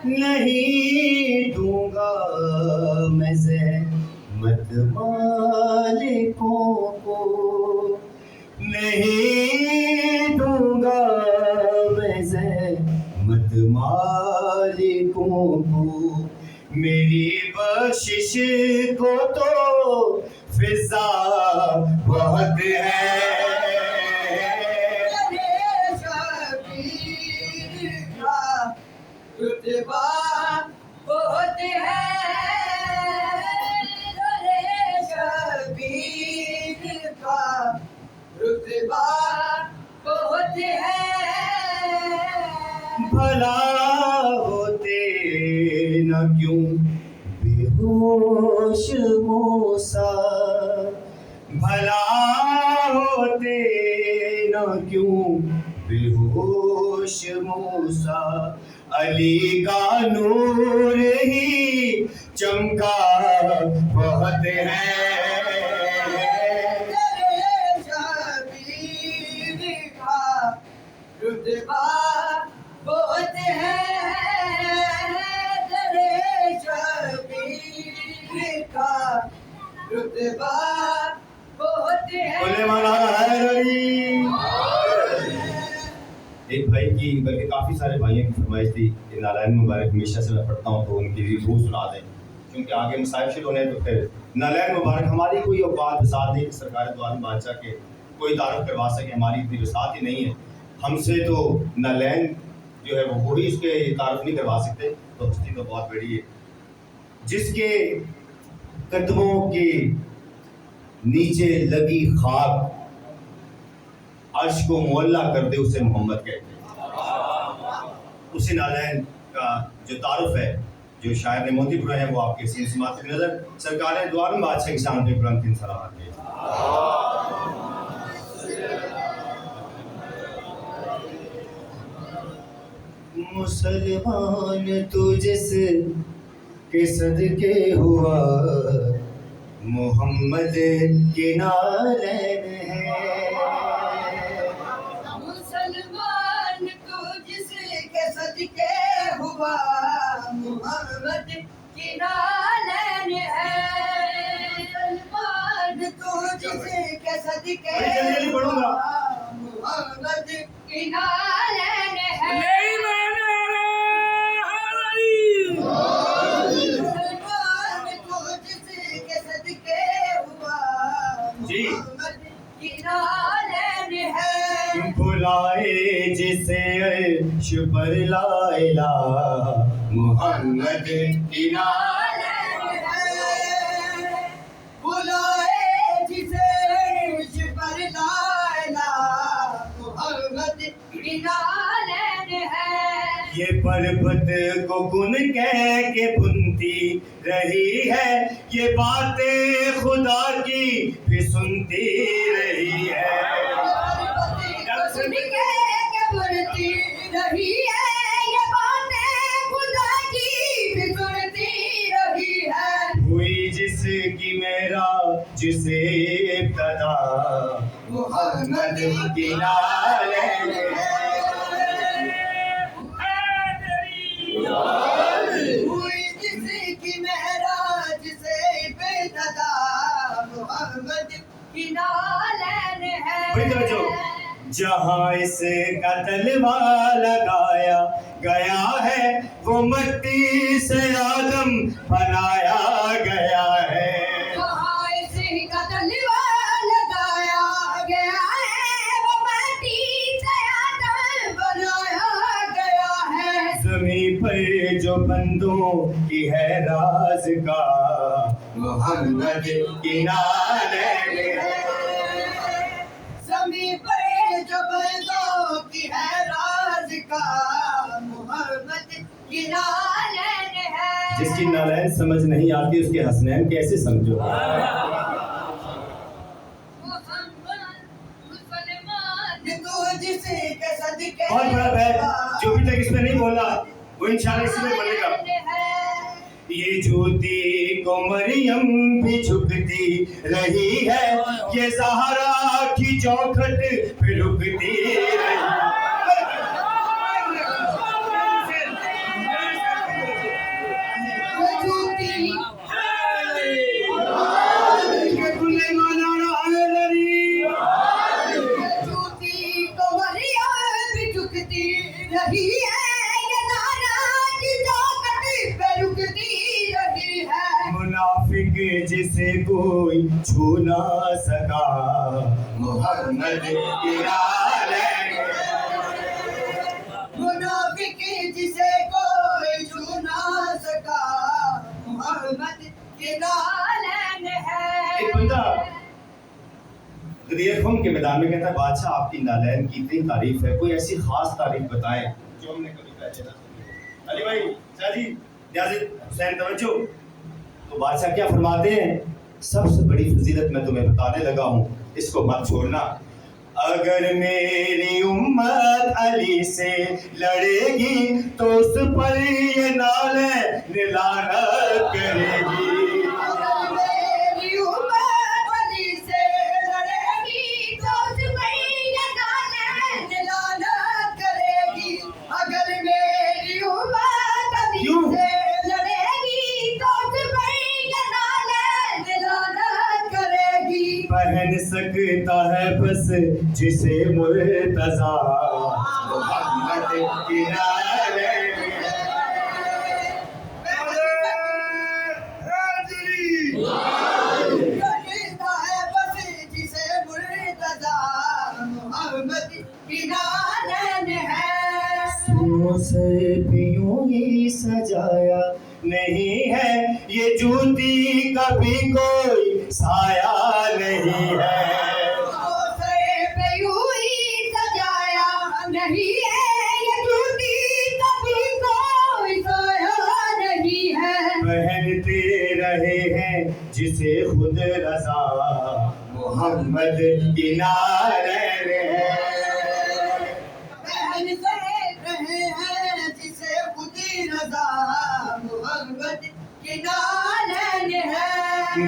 نہیں دوں گا میں زحمت مالکوں کو، نہیں دوں گا میں زحمت مالکوں کو، میری بخشش کو تو فضا بہت ہے. بہت ہے شبیر کا رتبہ بہت ہے. بھلا ہوتے نہ کیوں بے ہوش موسیٰ، بھلا ہوتے نہ کیوں بے ہوش موسیٰ، علی کا نور ہی چمکا بہت ہے. رتبہ درے شبیر کا رتبہ بہت ہے. بولے مولانا حیدر علی. ایک بھائی کی بلکہ کافی سارے بھائیوں کی فرمائش تھی کہ نالائن مبارک ہمیشہ سے میں پڑھتا ہوں تو ان کی روح سنا دیں، کیونکہ آگے مصائب شروع ہونے تو پھر نالائن مبارک ہماری کوئی اوقات وسعت نہیں کہ سرکار دو عالم بادشاہ کے کوئی تعارف کروا سکے، ہماری اتنی وسعت ہی نہیں ہے. ہم سے تو نالائن جو ہے وہ وہی اس کے تعارف نہیں کروا سکتے. تو ہستی تو بہت بڑی ہے، جس کے قدموں کے نیچے لگی خاک عرش کو معلّہ کر دے اسے محمد کہتے ہیں. اسے نالائن کا جو تعارف ہے جو شاعر نے موتی پورا ہے وہ آپ کے سین سماعت کی نظر سرکار دو عالم بادشاہ کی شان پہ بلند ترین صلوات ہے. مسلمان تو جس کے صدقے ہوا محمد کے نالین ہے. مسلمان تو جس کے صدقے ہوا محمد کی نالین ہے. مسلمان تو جس کے صدقے ہوا محمد کی نالین ہے. مسلمان تو جس کے صدقے ہوا محمد کی نالین ہے. بلائے جسے عرش پر لا الہ محمد کی نالین ہے. بلائے جسے عرش پر لا الہ محمد کی نالین ہے. یہ پربت کو گن کہہ کے بنتی رہی ہے، یہ باتیں خدا کی بھی سنتی رہی ہے. سن کے بڑھتی رہی ہے، یہ باتیں خدا کی بھی سنتی رہی ہے. ہوئی جس کی معراج سے ابتدا محمد کی نالین ہے. ہوئی جس کی معراج سے ابتدا محمد کی نالین ہے. بڑی توجہ. جہاں اس کا تلوہ لگایا گیا ہے وہ مٹی سے آدم بنایا گیا ہے. وہاں اس کا تلوہ لگایا گیا ہے وہ مٹی سے آدم بنایا گیا ہے. زمین پر جو بندوں کی ہے راز کا محمد کی نالین ہے. زمین پر جو بندوں کی ہے راز کا محمد کی نالین ہے. جس کی نالین سمجھ نہیں آتی اس کے حسنین کیسے سمجھو. تو جس کے صدقے بہت بڑا بیت جو بھی تک اس میں نہیں بولا وہ انشاءاللہ اسی میں بولے گا. یہ جوتی کو مریم بھی جھکتی رہی ہے، یہ زہرا کی چوکھٹ پہ رکتی رہی. منافق جسے کوئی چھو نہ سکا محمد کی نالین ہے. منافق جسے کوئی چھو نہ سکا محمد کی نالین ہے. ایک بندہ غدیر خم کے میدان میں کہتا ہے بادشاہ آپ کی نالین کی اتنی تعریف ہے، کوئی ایسی خاص تعریف بتائیں جو ہم نے کبھی پہلے نہ سنی. علی بھائی شاہ جی نیازی حسین توجہ. تو بادشاہ کیا فرماتے ہیں؟ سب سے بڑی فضیلت میں تمہیں بتانے لگا ہوں، اس کو مت چھوڑنا. اگر میری امت علی سے لڑے گی تو اس پر یہ نالین لعنت کرے گی. اگر میری جسے مرتضی محمد کنارے سے بھی یوں ہی سجایا نہیں ہے یہ جوتی کا بھی کوئی سایہ نہیں ہے پہنتے رہے ہیں جسے خود رضا محمد کنارے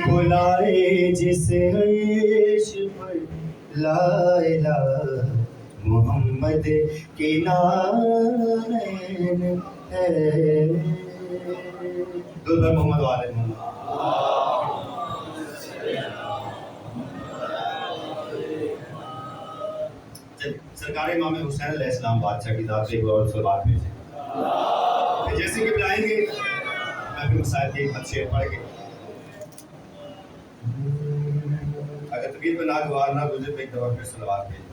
بلائے جسے عیش پر لا الہ محمد کے نارین ہے درود بر محمد والے محمد سرکار امام حسین علیہ السلام بادشاہ کی ذات سے اور صلوات بھیجیں جیسے کہ بلائیں گے میں بھی مسائل کے ایک خط شعر پڑھ کے اگر طبیعت میں ناگوار نہ گزرے تو ایک دفعہ پھر صلوات بھیجیں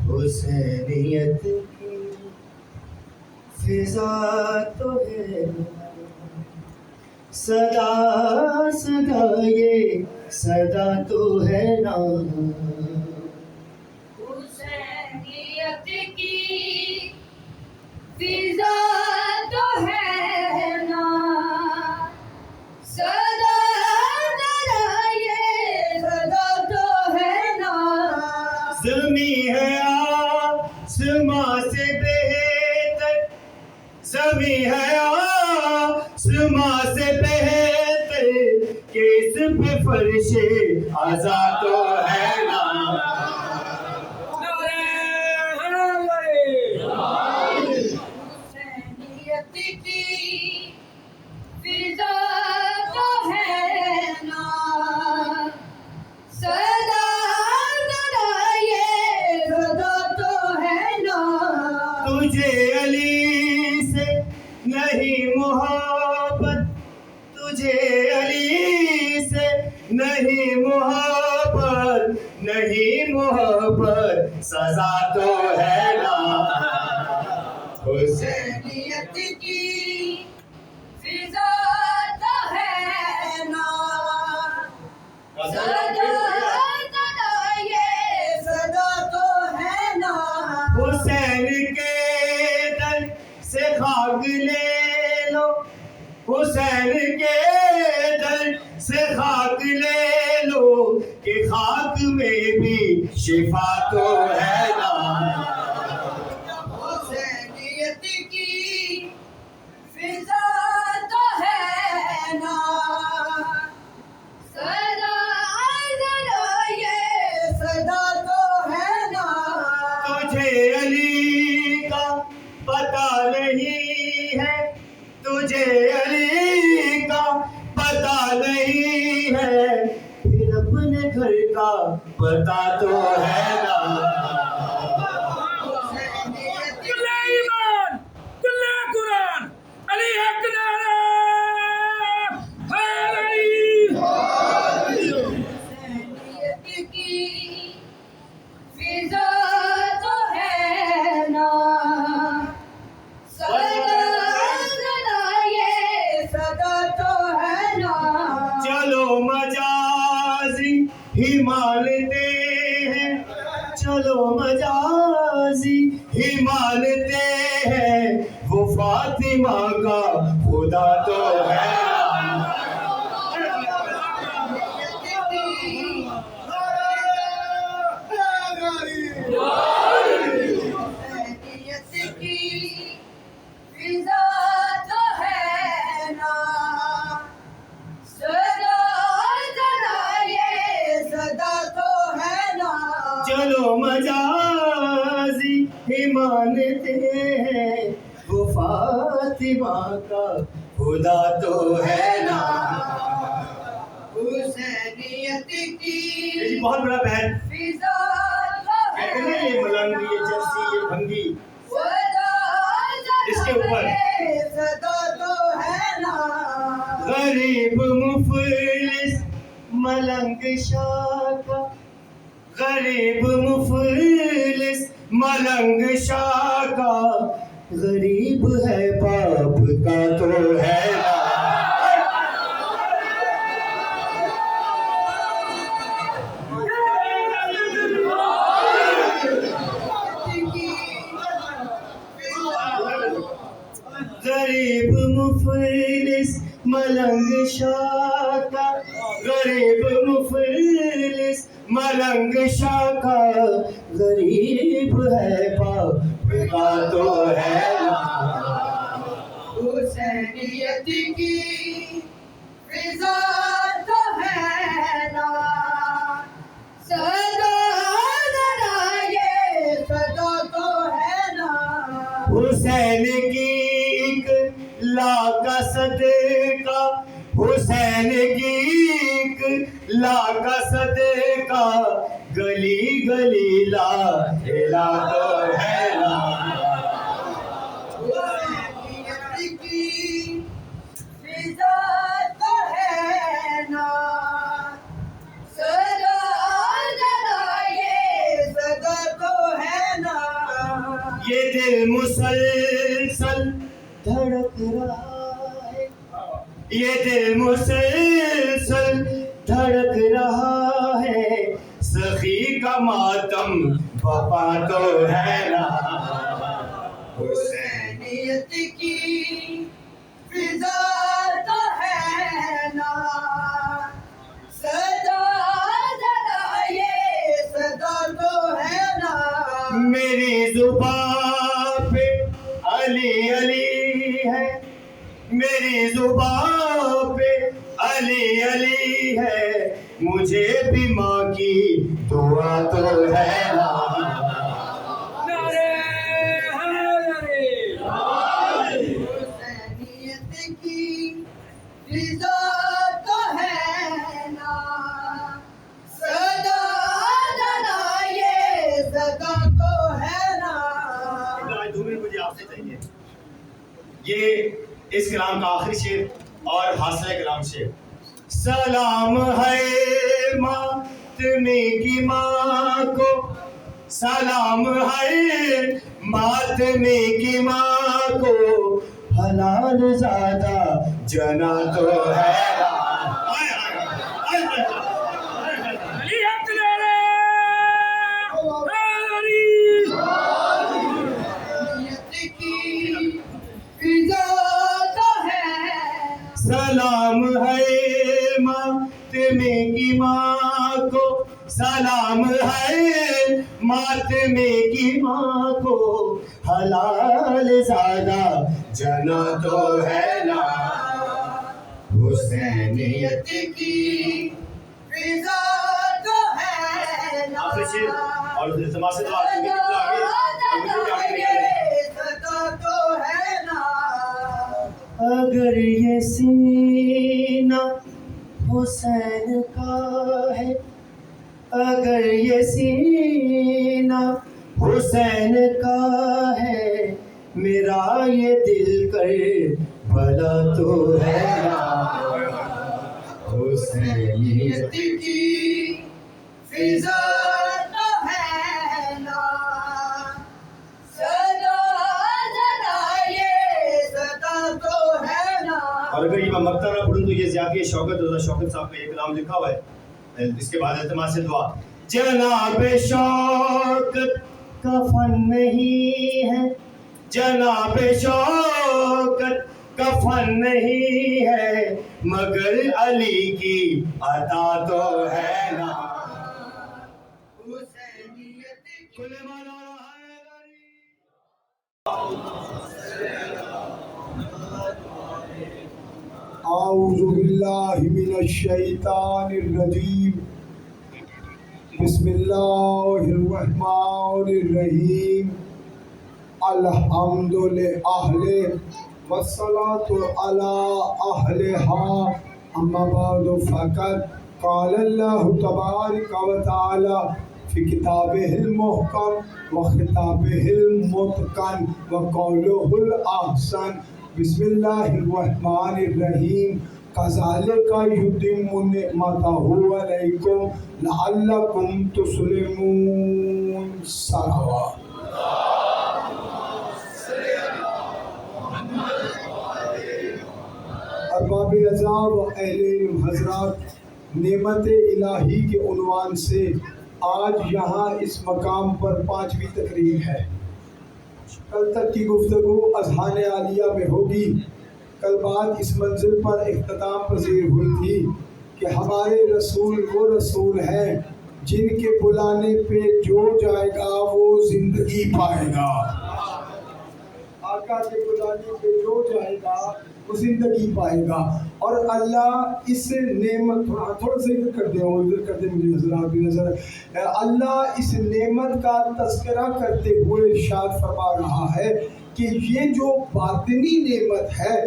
حسینیت کی فضا تو ہے صدا صدا یہ صدا تو ہے نا حسینیت کی فضا تو ہے نا صدا صدا یہ صدا تو ہے نا زمیں ہے آسماں سے بہتر زمیں ہے آسماں سے بہتر کہ اس پہ فرش عزا تو ہے نا حسینیت کی فضا تو ہے نا صدا صدا یہ صدا تو ہے نا تجھے علی سے نہیں محبت تجھے علی سے نہیں محبت نہیں محبت سزا تو ہے نا حسینیت کی فضا تو ہے نا صدا صدا یہ صدا تو ہے نا حسین کے در سے خاک لے لو حسین کے در سے خاک لے لو کہ خاک میں بھی شفا تو ہے نا حسینیت کی فضا تو ہے نا صدا صدا یہ صدا تو ہے نا تجھے علی کا پتہ نہیں ہے تجھے علی کا پتہ نہیں ہے پھر اپنے گھر کا پتہ تو ہے نا کل ایمان کل قرآن علی حق نعرہ حسینیت کی فضا تو ہے نا صدا صدا یہ صدا تو ہے نا چلو مجازی ہی مانتے ہیں چلو مجازی ہی مانتے ہیں وہ فاطمہ کا خدا تو ہے حسینیت کی فضا تو ہے نا صدا صدا یہ صدا تو ہے نا چلو مجازی ہی مانتے ہیں وہ فاطمہ کا خدا تو ہے نا بہت بڑا بہن فضا تو کہتے ہیں یہ ملنگ یہ جرسی یہ بھنگی اس کے اوپر صدا تو ہے نا غریب مفلس ملنگ شاکا غریب مفلس ملنگ شاکا غریب ہے باپ کا تو ہے نا غریب مفلس ملنگ شاکا غریب مفلس ملنگ شاکا غریب ہے باپ کا تو ہے نا حسینیت کی فضا تو ہے نا صدا ذرا یہ صدا تو ہے نا حسین کی ایک لاکھ صدقہ حسین کی ایک لاکھ صدقہ گلی گلی لا الہ تو ہے نا حسینیت کی فضا تو ہے نا صدا ذرا یہ صدا تو ہے نا یہ دل مسلسل دھڑک رہا ہے یہ دل مسلسل دھڑک رہا ہے سخی کا ماتم بپا تو ہے نا حسینیت کی فضا تو ہے نا صدا ذرا یہ صدا تو ہے نا میری زبان پہ علی علی ہے میری زبان پہ علی علی ہے مجھے بھی ماں کی دعا تو ہے نا حسینیت کی فضا تو ہے نا صدا ذرا یہ صدا تو ہے نا مجھے آپ سے چاہیے یہ اس کلام کا آخری شعر اور حاصل کلام شعر سلام ہے ماتمی کی ماں کو سلام ہے ماتمی کی ماں کو حلال زادہ جنا تو ہے نا حسینیت کی فضا تو ہے سلام ہے ماتمی کی ماں کو سلام ہے ماتمی کی ماں کو حلال زادہ جنا تو ہے نا حسینیت کی فضا تو ہے نا آخری شعر اور التماس سے دعا کی صدا تو ہے نا اگر یہ سینہ حسین کا ہے اگر یہ سینہ حسین کا ہے میرا یہ دل کر بھلا تو ہے نا حسینیت کی فضا تو ہے نا صدا ذرا یہ صدا تو ہے نا اور اگر یہ میں مکتا نہ پڑھوں تو یہ زیادتی شوکت رضا شوکت صاحب کا یہ کلام لکھا ہوا ہے اس کے بعد التماس سے دعا جناب شوکت کا فن نہیں ہے جناب شوکت کا فن نہیں ہے مگر علی کی عطا تو ہے نا حسینیت کی کل مولانا حیدری اعوذ باللہ من الشیطان الرجیم بسم اللہ الرحمن الرحیم الحمد للہ والصلاة علی اہلہا اما بعد فقط قال اللہ تبارک و تعالی فی کتابہ المحکم و خطابہ المتقن و قولہ الاحسن بسم اللہ الرحمن الرحیم کذالک یتم نعمتہ علیکم لعلکم تسلمون صلوات ارباب اعزاز و اہل علم حضرات، نعمت الہی کے عنوان سے آج یہاں اس مقام پر 5ویں تقریر ہے۔ کل تک کی گفتگو اذہان عالیہ میں ہوگی۔ کل بعد اس منزل پر اختتام پذیر ہوئی تھی کہ ہمارے رسول وہ رسول ہیں جن کے بلانے پہ جو جائے گا وہ زندگی پائے گا۔ آقا کے بلانے پہ جو جائے گا وہ زندگی پائے گا۔ اور اللہ اس نعمت، تھوڑا سا ادھر کر دیں، ادھر کر دیں، مجھے حضرات بھی نظر ہے، اللہ اس نعمت کا تذکرہ کرتے ہوئے ارشاد فرما رہا ہے کہ یہ جو باطنی نعمت ہے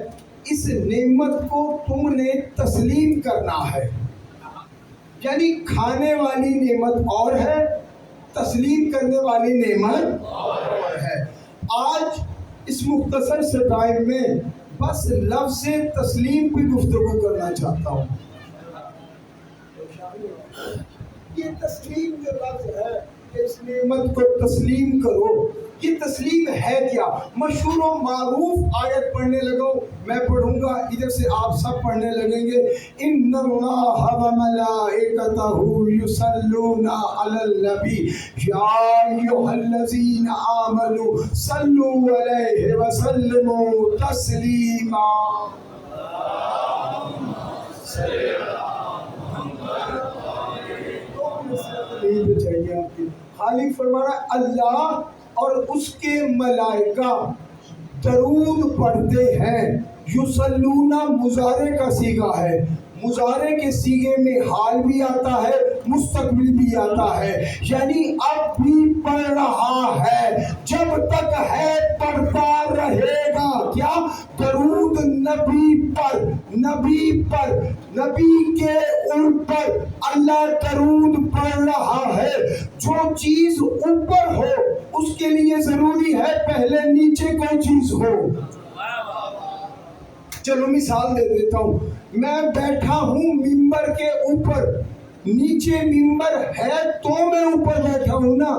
اس نعمت کو تم نے تسلیم کرنا ہے۔ یعنی کھانے والی نعمت اور ہے، تسلیم کرنے والی نعمت اور ہے۔ آج اس مختصر سے ٹائم میں بس لفظ تسلیم پہ گفتگو کرنا چاہتا ہوں۔ یہ تسلیم جو لفظ ہے کہ اس نعمت کو تسلیم کرو، یہ تسلیم ہے کیا؟ مشہور و معروف آیت پڑھنے لگو، میں پڑھوں گا، ادھر سے آپ سب پڑھنے لگیں گے۔ ان اللہ و ملائکتہ یصلون علی النبی یا ایھا الذین آمنوا صلوا علیہ وسلموا تسلیما۔ چاہیے آپ کی خالق فرما رہا ہے اللہ اور اس کے ملائکہ درود پڑھتے ہیں۔ یصلون مضارع کا صیغہ ہے، مضارع کے صیغے میں حال بھی آتا ہے، مستقبل بھی آتا ہے، یعنی اب بھی پڑھ رہا ہے، جب تک ہے پڑھتا رہے گا۔ کیا؟ درود نبی پر، نبی پر، نبی کے اوپر اللہ درود پڑھ رہا ہے۔ جو چیز اوپر ہو اس کے لیے ضروری ہے پہلے نیچے کوئی چیز ہو۔ چلو مثال دے دیتا ہوں، میں بیٹھا ہوں ممبر کے اوپر، نیچے ممبر ہے تو میں اوپر بیٹھا ہوں نا،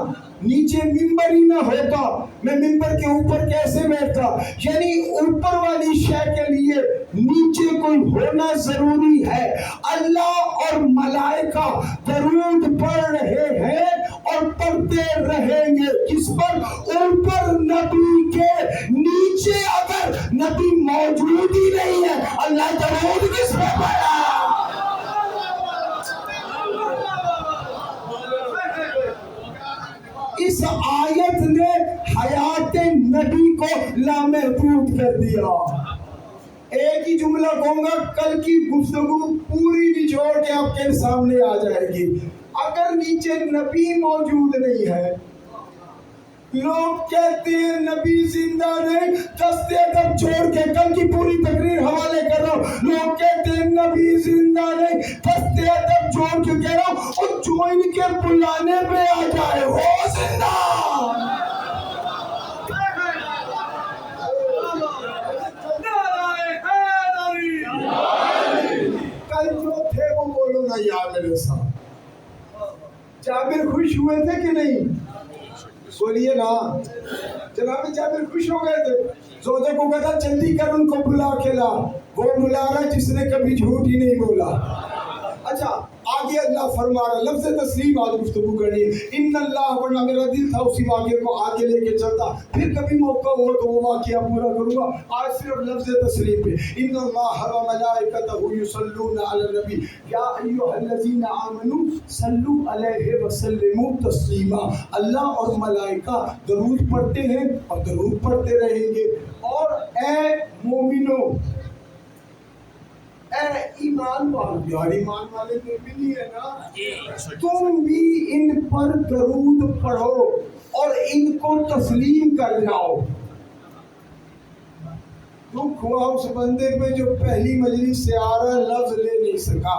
نیچے ممبر ہی نہ ہوتا میں ممبر کے اوپر کیسے بیٹھتا؟ یعنی اوپر والی شے کے لیے نیچے کوئی ہونا ضروری ہے۔ اللہ اور ملائکہ درود پڑھ رہے ہیں اور پڑھتے رہیں گے، کس پر؟ اوپر نبی کے، نیچے اگر نبی موجود ہی نہیں ہے اللہ درود کس پہ پڑھا؟ اس آیت نے حیات نبی کو لامحدود کر دیا۔ ایک ہی جملہ کہوں گا، کل کی گفتگو پوری نچوڑ کے آپ کے سامنے آ جائے گی۔ اگر نیچے نبی موجود نہیں ہے، لوگ کہتے ہیں نبی زندہ نہیں، دست ادب چھوڑ کے کل کی پوری تقریر حوالے کر رہا ہوں، لوگ کہتے ہیں نبی زندہ نہیں، دست ادب چھوڑ کے کہہ رہا ہوں، اور جو ان کے بلانے پہ آ جائے وہ زندہ۔ کل جو تھے وہ بولو نا یار میرے ساتھ۔ جابر خوش ہوئے تھے کہ نہیں؟ بولیے نا، جناب جابر خوش ہو گئے تھے، زوجہ کو کہا جلدی کر ان کو بلا کے لا، وہ بلا رہا جس نے کبھی جھوٹ ہی نہیں بولا۔ اچھا آگے اللہ فرما رہا، لفظ تسلیم آج گفتگو کرنی ہے۔ ان اللہ، ورنہ میرا دل تھا اسی واقعے کو آگے لے کے چلتا، پھر کبھی موقع ہوا تو وہ واقعہ پورا کروں گا، آج صرف لفظ تسلیم پہ۔ ان اللہ و ملائکتہ یصلون علی النبی یا ایھا الذین آمنوا صلوا علیہ وسلموا تسلیما۔ اللہ اور ملائکہ درود پڑھتے ہیں اور درود پڑھتے رہیں گے۔ اور اے مومنو، اے ایمان والے، یار ایمان والے مومن ہے نا، تم بھی ان پر درود پڑھو اور ان کو تسلیم کر جاؤ۔ دکھ ہوا اس بندے پہ جو پہلی مجلس سے آ رہا لفظ لے نہیں سکا،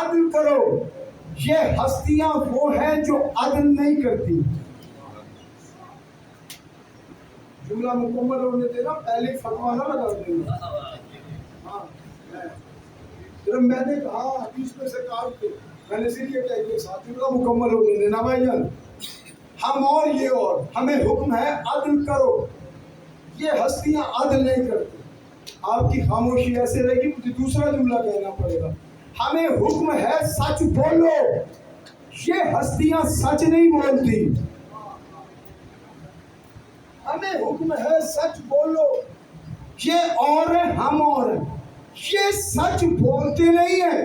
عدل کرو. یہ ہستیاں وہ ہیں جو عدل نہیں کرتی. جملہ مکمل ہونے دینا, پہلے فتویٰ نہ لگا دینا. ہاں صرف میں نے کہا حدیث میں سے کاٹ کے میں نے صرف یہ کہہ دیا ساتھ جملہ مکمل ہونے دینا بھائی جان. ہم اور یہ اور ہمیں حکم ہے عدل کرو. یہ ہستیاں عدل نہیں کرتی. آپ کی خاموشی ایسے رہے گی, مجھے دوسرا جملہ کہنا پڑے گا. ہمیں حکم ہے سچ بولو. یہ ہستیاں سچ نہیں بولتی. ہمیں حکم ہے سچ بولو. یہ اور ہے, ہم اور ہیں. یہ سچ بولتے نہیں ہیں.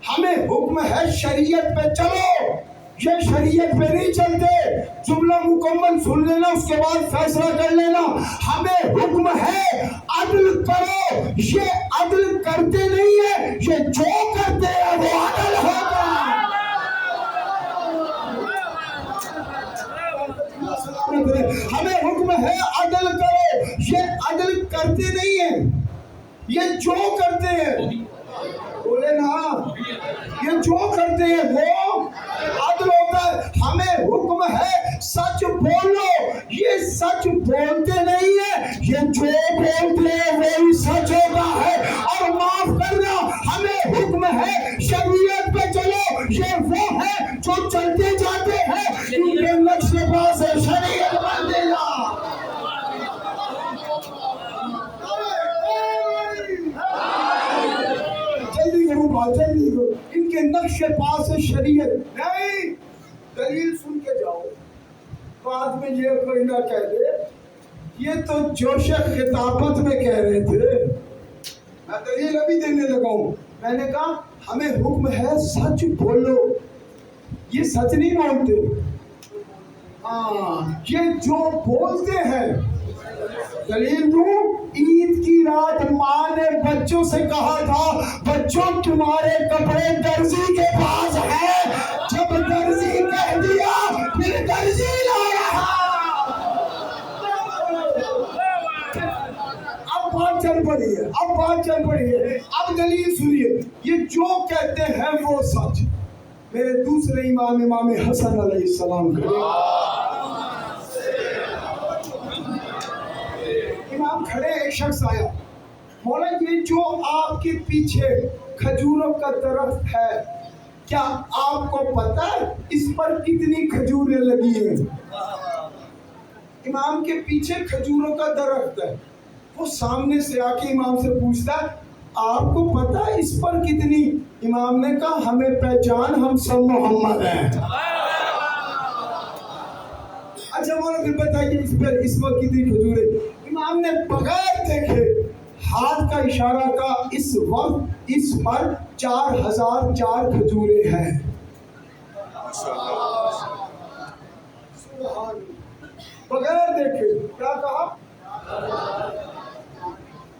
ہمیں حکم ہے شریعت پہ چلو. یہ شریعت پہ نہیں چلتے. جملہ مکمل سن لینا, اس کے بعد فیصلہ کر لینا. ہمیں حکم ہے عدل کرو. یہ عدل کرتے نہیں ہیں. یہ جو کرتے ہیں وہ عدل ہوگا. ہمیں حکم ہے عدل کرو. یہ عدل کرتے نہیں ہیں. یہ جو کرتے ہیں, بولے نا, یہ جو کرتے ہیں وہ عدل ہوتا ہے. ہمیں حکم ہے سچ بولو. یہ سچ بولتے نہیں ہیں. یہ جو بولتے ہیں وہی سچ ہوتا ہے. اور معاف کرنا, ہمیں حکم ہے شریعت پہ چلو. یہ وہ ہے جو چلتے جاتے ہیں, ان کے نقش پا سے شریعت بن گا. جلدی کرو بات, جلدی کرو. ان کے نقش پا سے شریعت نہیں. دلیل سن کے جاؤ, بعد میں یہ کوئی نہ کہہ دے یہ تو جوش خطابت میں کہہ رہے تھے. میں دلیل ابھی دینے لگا ہوں. میں نے کہا ہمیں حکم ہے سچ بولو. یہ سچ نہیں بولتے. ہاں, یہ جو بولتے ہیں. دلیل دوں, عید کی رات ماں نے بچوں سے کہا تھا بچوں تمہارے کپڑے درزی کے پاس ہیں. جب درزی کہہ دیا پھر درزی لا رہا. اب بات چل پڑی ہے, اب بات چل پڑی ہے. اب دلیل سنیے. یہ جو کہتے ہیں وہ سچ. میرے دوسرے امام, امام حسن علیہ السلام امام کھڑے. ایک شخص آیا, بولا یہ جو آپ کے پیچھے کھجوروں کا درخت ہے, کیا آپ کو پتا ہے اس پر کتنی کھجوریں لگی ہیں؟ امام کے پیچھے کھجوروں کا درخت ہے. وہ سامنے سے آ کے امام سے پوچھتا ہے آپ کو پتا ہے اس پر کتنی؟ امام نے کہا ہمیں پہچان, ہم سب محمد ہیں. اچھا مولانا پھر بتائیے اس پر اس وقت کتنی کھجوریں؟ امام نے بغیر دیکھے ہاتھ کا اشارہ کا, اس وقت اس پر 4004 کھجوریں ہیں. بغیر دیکھے کیا کہا؟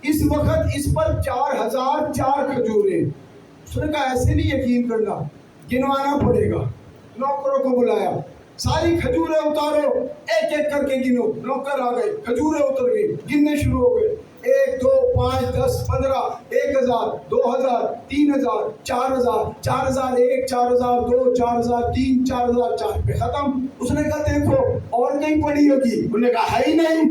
اس وقت اس پر 4004 کھجوریں. اس نے کہا ایسے نہیں یقین کرنا, گنوانا پڑے گا. نوکروں کو بلایا, ساری کھجوریں اتارو, ایک ایک کر کے گنو. نوکر آ گئے, کھجوریں اتر گئی, گننے شروع ہو گئے. 1 2 5 10 15 1000 2000 3000 4000 4001 4002 4003 4004 پہ ختم. اس نے کہا دیکھو اور کہیں پڑی ہوگی. انہوں نے کہا ہے ہی نہیں.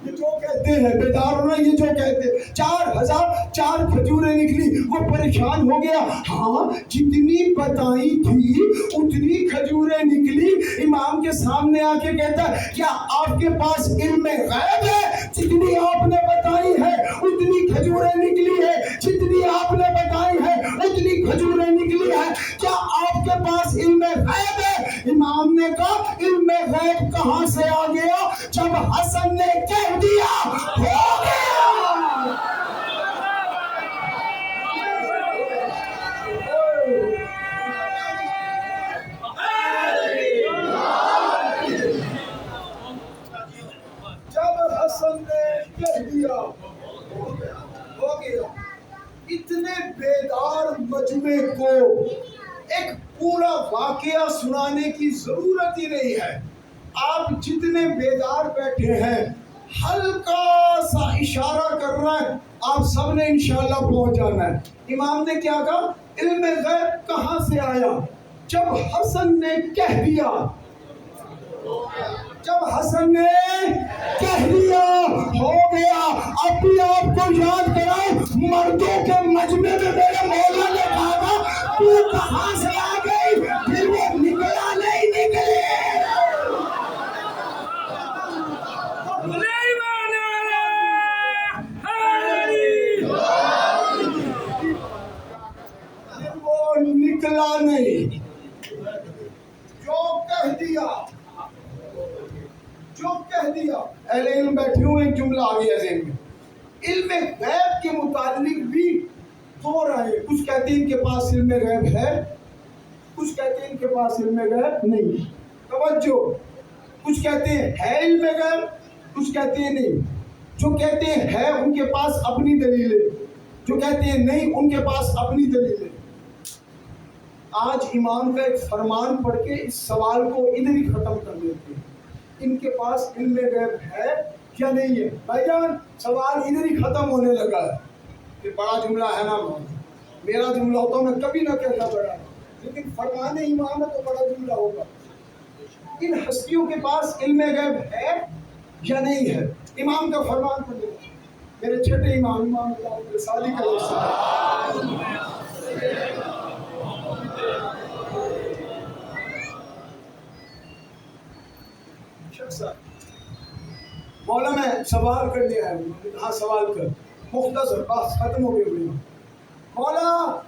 یہ جو کہتے ہیں بیدار ہونا, یہ جو کہتے ہیں 4004 کھجوریں نکلی. وہ پریشان ہو گیا. ہاں جتنی بتائی تھی اتنی کھجوریں نکلی. امام کے سامنے آ کے کہتا ہے کیا آپ کے پاس علم غیب ہے؟ جتنی آپ نے بتائی ہے اتنی کھجوریں نکلی ہے. جتنی آپ نے بتائی ہے اتنی کھجوریں نکلی ہے. کیا آپ کے پاس علم غیب ہے؟ امام نے کہا علم غیب کہاں سے آ گیا؟ جب حسن نے کہہ دیا ہو گیا. جب حسن نے کہہ دیا ہو گیا. اتنے بیدار مجمع کو ایک پورا واقعہ سنانے کی ضرورت ہی نہیں ہے. آپ جتنے بیدار بیٹھے ہیں ہلکا سا اشارہ کر رہا ہے، آپ سب نے انشاءاللہ پہنچ جانا ہے۔ امام نے کیا کہا؟ علم غیب کہاں سے آیا؟ جب حسن نے کہہ دیا، جب حسن نے کہہ دیا ہو گیا۔ اب بھی آپ کو یاد کراؤ، مردوں کے مجمع میں میرے مولا نے کہا تو کہاں سے آ گئی؟ پھر وہ نکلا نہیں نکلے۔ وہ نکلا نہیں، جو کہہ دیا، جو کہہ دیا۔ اہل علم بیٹھے ہوئے، ایک جملہ آ گیا ذہن میں۔ علم غیب کے متعلق بھی دو رائے، کچھ کہتے ہیں ان کے پاس علم غیب ہے، کچھ کہتے ہیں ان کے پاس علم غیب نہیں۔ توجہ، کچھ کہتے ہیں ہے علم غیب، کچھ کہتے ہیں نہیں۔ جو کہتے ہیں ہے ان کے پاس اپنی دلیل ہے، جو کہتے ہیں نہیں ان کے پاس اپنی دلیل ہے۔ آج امام کا ایک فرمان پڑھ کے اس سوال کو ادھر ہی ختم کر دیتے ہیں، ان کے پاس علم غیب ہے کیا نہیں ہے؟ بھائی جان سوال ادھر ہی ختم ہونے لگا ہے۔ یہ بڑا جملہ ہے نا، میرا جملہ ہوتا میں کبھی نہ کہتا بڑا، لیکن فرمان امام ہے تو بڑا جملہ ہوگا۔ ان ہستیوں کے پاس علم غیب ہے یا نہیں ہے؟ امام کا فرمان پڑھ لیں، میرے چھٹے امام اللہ صادق علیہ السلام۔ مولا میں سوال کرنے آیا ہوں۔ ہاں سوال کر، مختصر بات ختم ہو گئی۔ مولا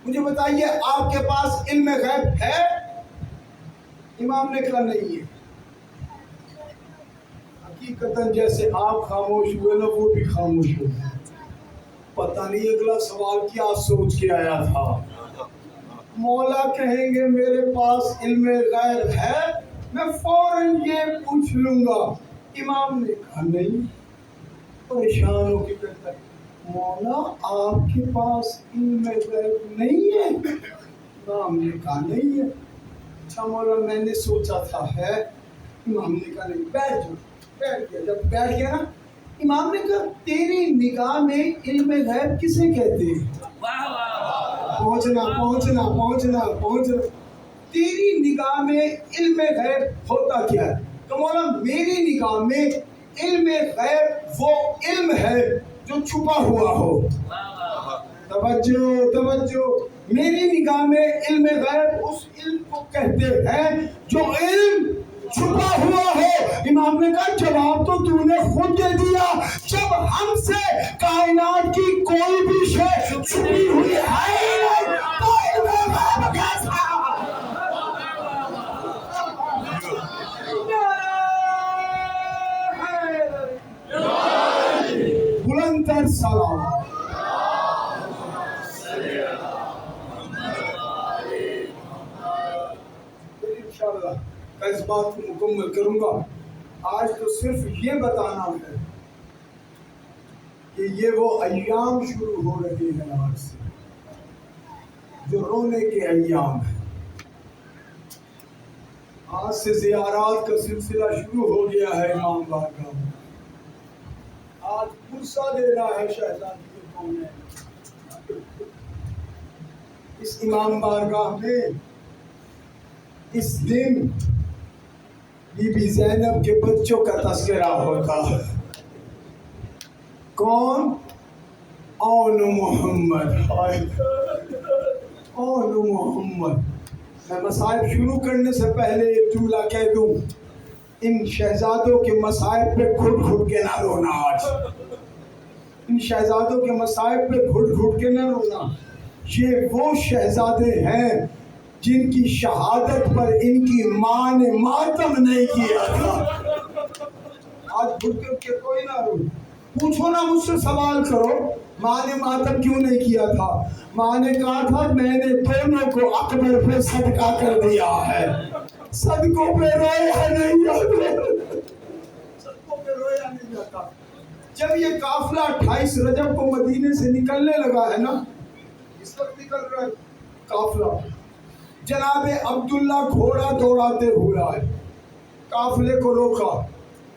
مجھے بتائیے آپ کے پاس علم غیب ہے؟ امام نے کہا نہیں ہے۔ حقیقتاً جیسے آپ خاموش ہوئے نا وہ بھی خاموش ہوئے، پتہ نہیں اگلا سوال کیا سوچ کے آیا تھا۔ مولا کہیں گے میرے پاس علم غیب ہے، میں فوراً یہ پوچھ لوں گا۔ امام نے کہا نہیں، پریشان ہو کے کہتا ہے مولا آپ کے پاس علم غیب نہیں ہے؟ امام نے کہا نہیں ہے۔ اچھا مولا میں نے سوچا تھا ہے۔ امام نے کہا نہیں، بیٹھ جاؤ۔ بیٹھ گیا، جب بیٹھ گیا نا امام نے کہا تیری نگاہ میں علم غیب کسے کہتے ہیں؟ پہنچنا تیری نگاہ میں علم غیب ہوتا کیا ہے؟ تو مولا میری نگاہ میں علم غیب وہ علم ہے جو چھپا ہوا ہو۔ توجہ، میری نگاہ میں علم غیب اس علم کو کہتے ہیں جو علم چھپا ہوا ہو۔ امام نے کہا جواب تو نے خود دے دیا، جب ہم سے کائنات کی کوئی بھی شے چھپی ہوئی ہے تو علم غیب کیسا؟ بلند تر سلام۔ انشاءاللہ میں اس بات کو مکمل کروں گا۔ آج تو صرف یہ بتانا ہے کہ یہ وہ ایام شروع ہو رہے ہیں آج سے جو رونے کے ایام ہیں۔ آج سے زیارات کا سلسلہ شروع ہو گیا ہے امام بارگاہ میں۔ آج پرسہ دینا ہے شہزادی کو میں اس امام بارگاہ میں۔ اس دن بی بی زینب کے بچوں کا تذکرہ ہوتا ہے۔ کون؟ اون محمد، اون محمد۔ میں مصائب شروع کرنے سے پہلے ایک جملہ کہہ دوں، ان شہزادوں کے مصائب پہ گھٹ گھٹ کے نہ رونا۔ آج ان شہزادوں کے مصائب پہ گھٹ گھٹ کے نہ رونا۔ یہ وہ شہزادے ہیں جن کی شہادت پر ان کی ماں نے ماتم نہیں کیا تھا۔ آج گھٹ گھٹ کے کوئی نہ رو، پوچھو نا مجھ سے سوال کرو ماں نے ماتم کیوں نہیں کیا تھا؟ ماں نے کہا تھا میں نے دونوں کو اکبر پہ صدقہ کر دیا ہے۔ صدقوں پہ رویا نہیں جاتا، صدقوں پہ رویا نہیں جاتا۔ جب یہ قافلہ 28 رجب کو مدینے سے نکلنے لگا ہے نا، اس وقت نکل رہا ہے قافلہ، جناب عبداللہ گھوڑا دوڑاتے ہوئے آئے، قافلے کو روکا،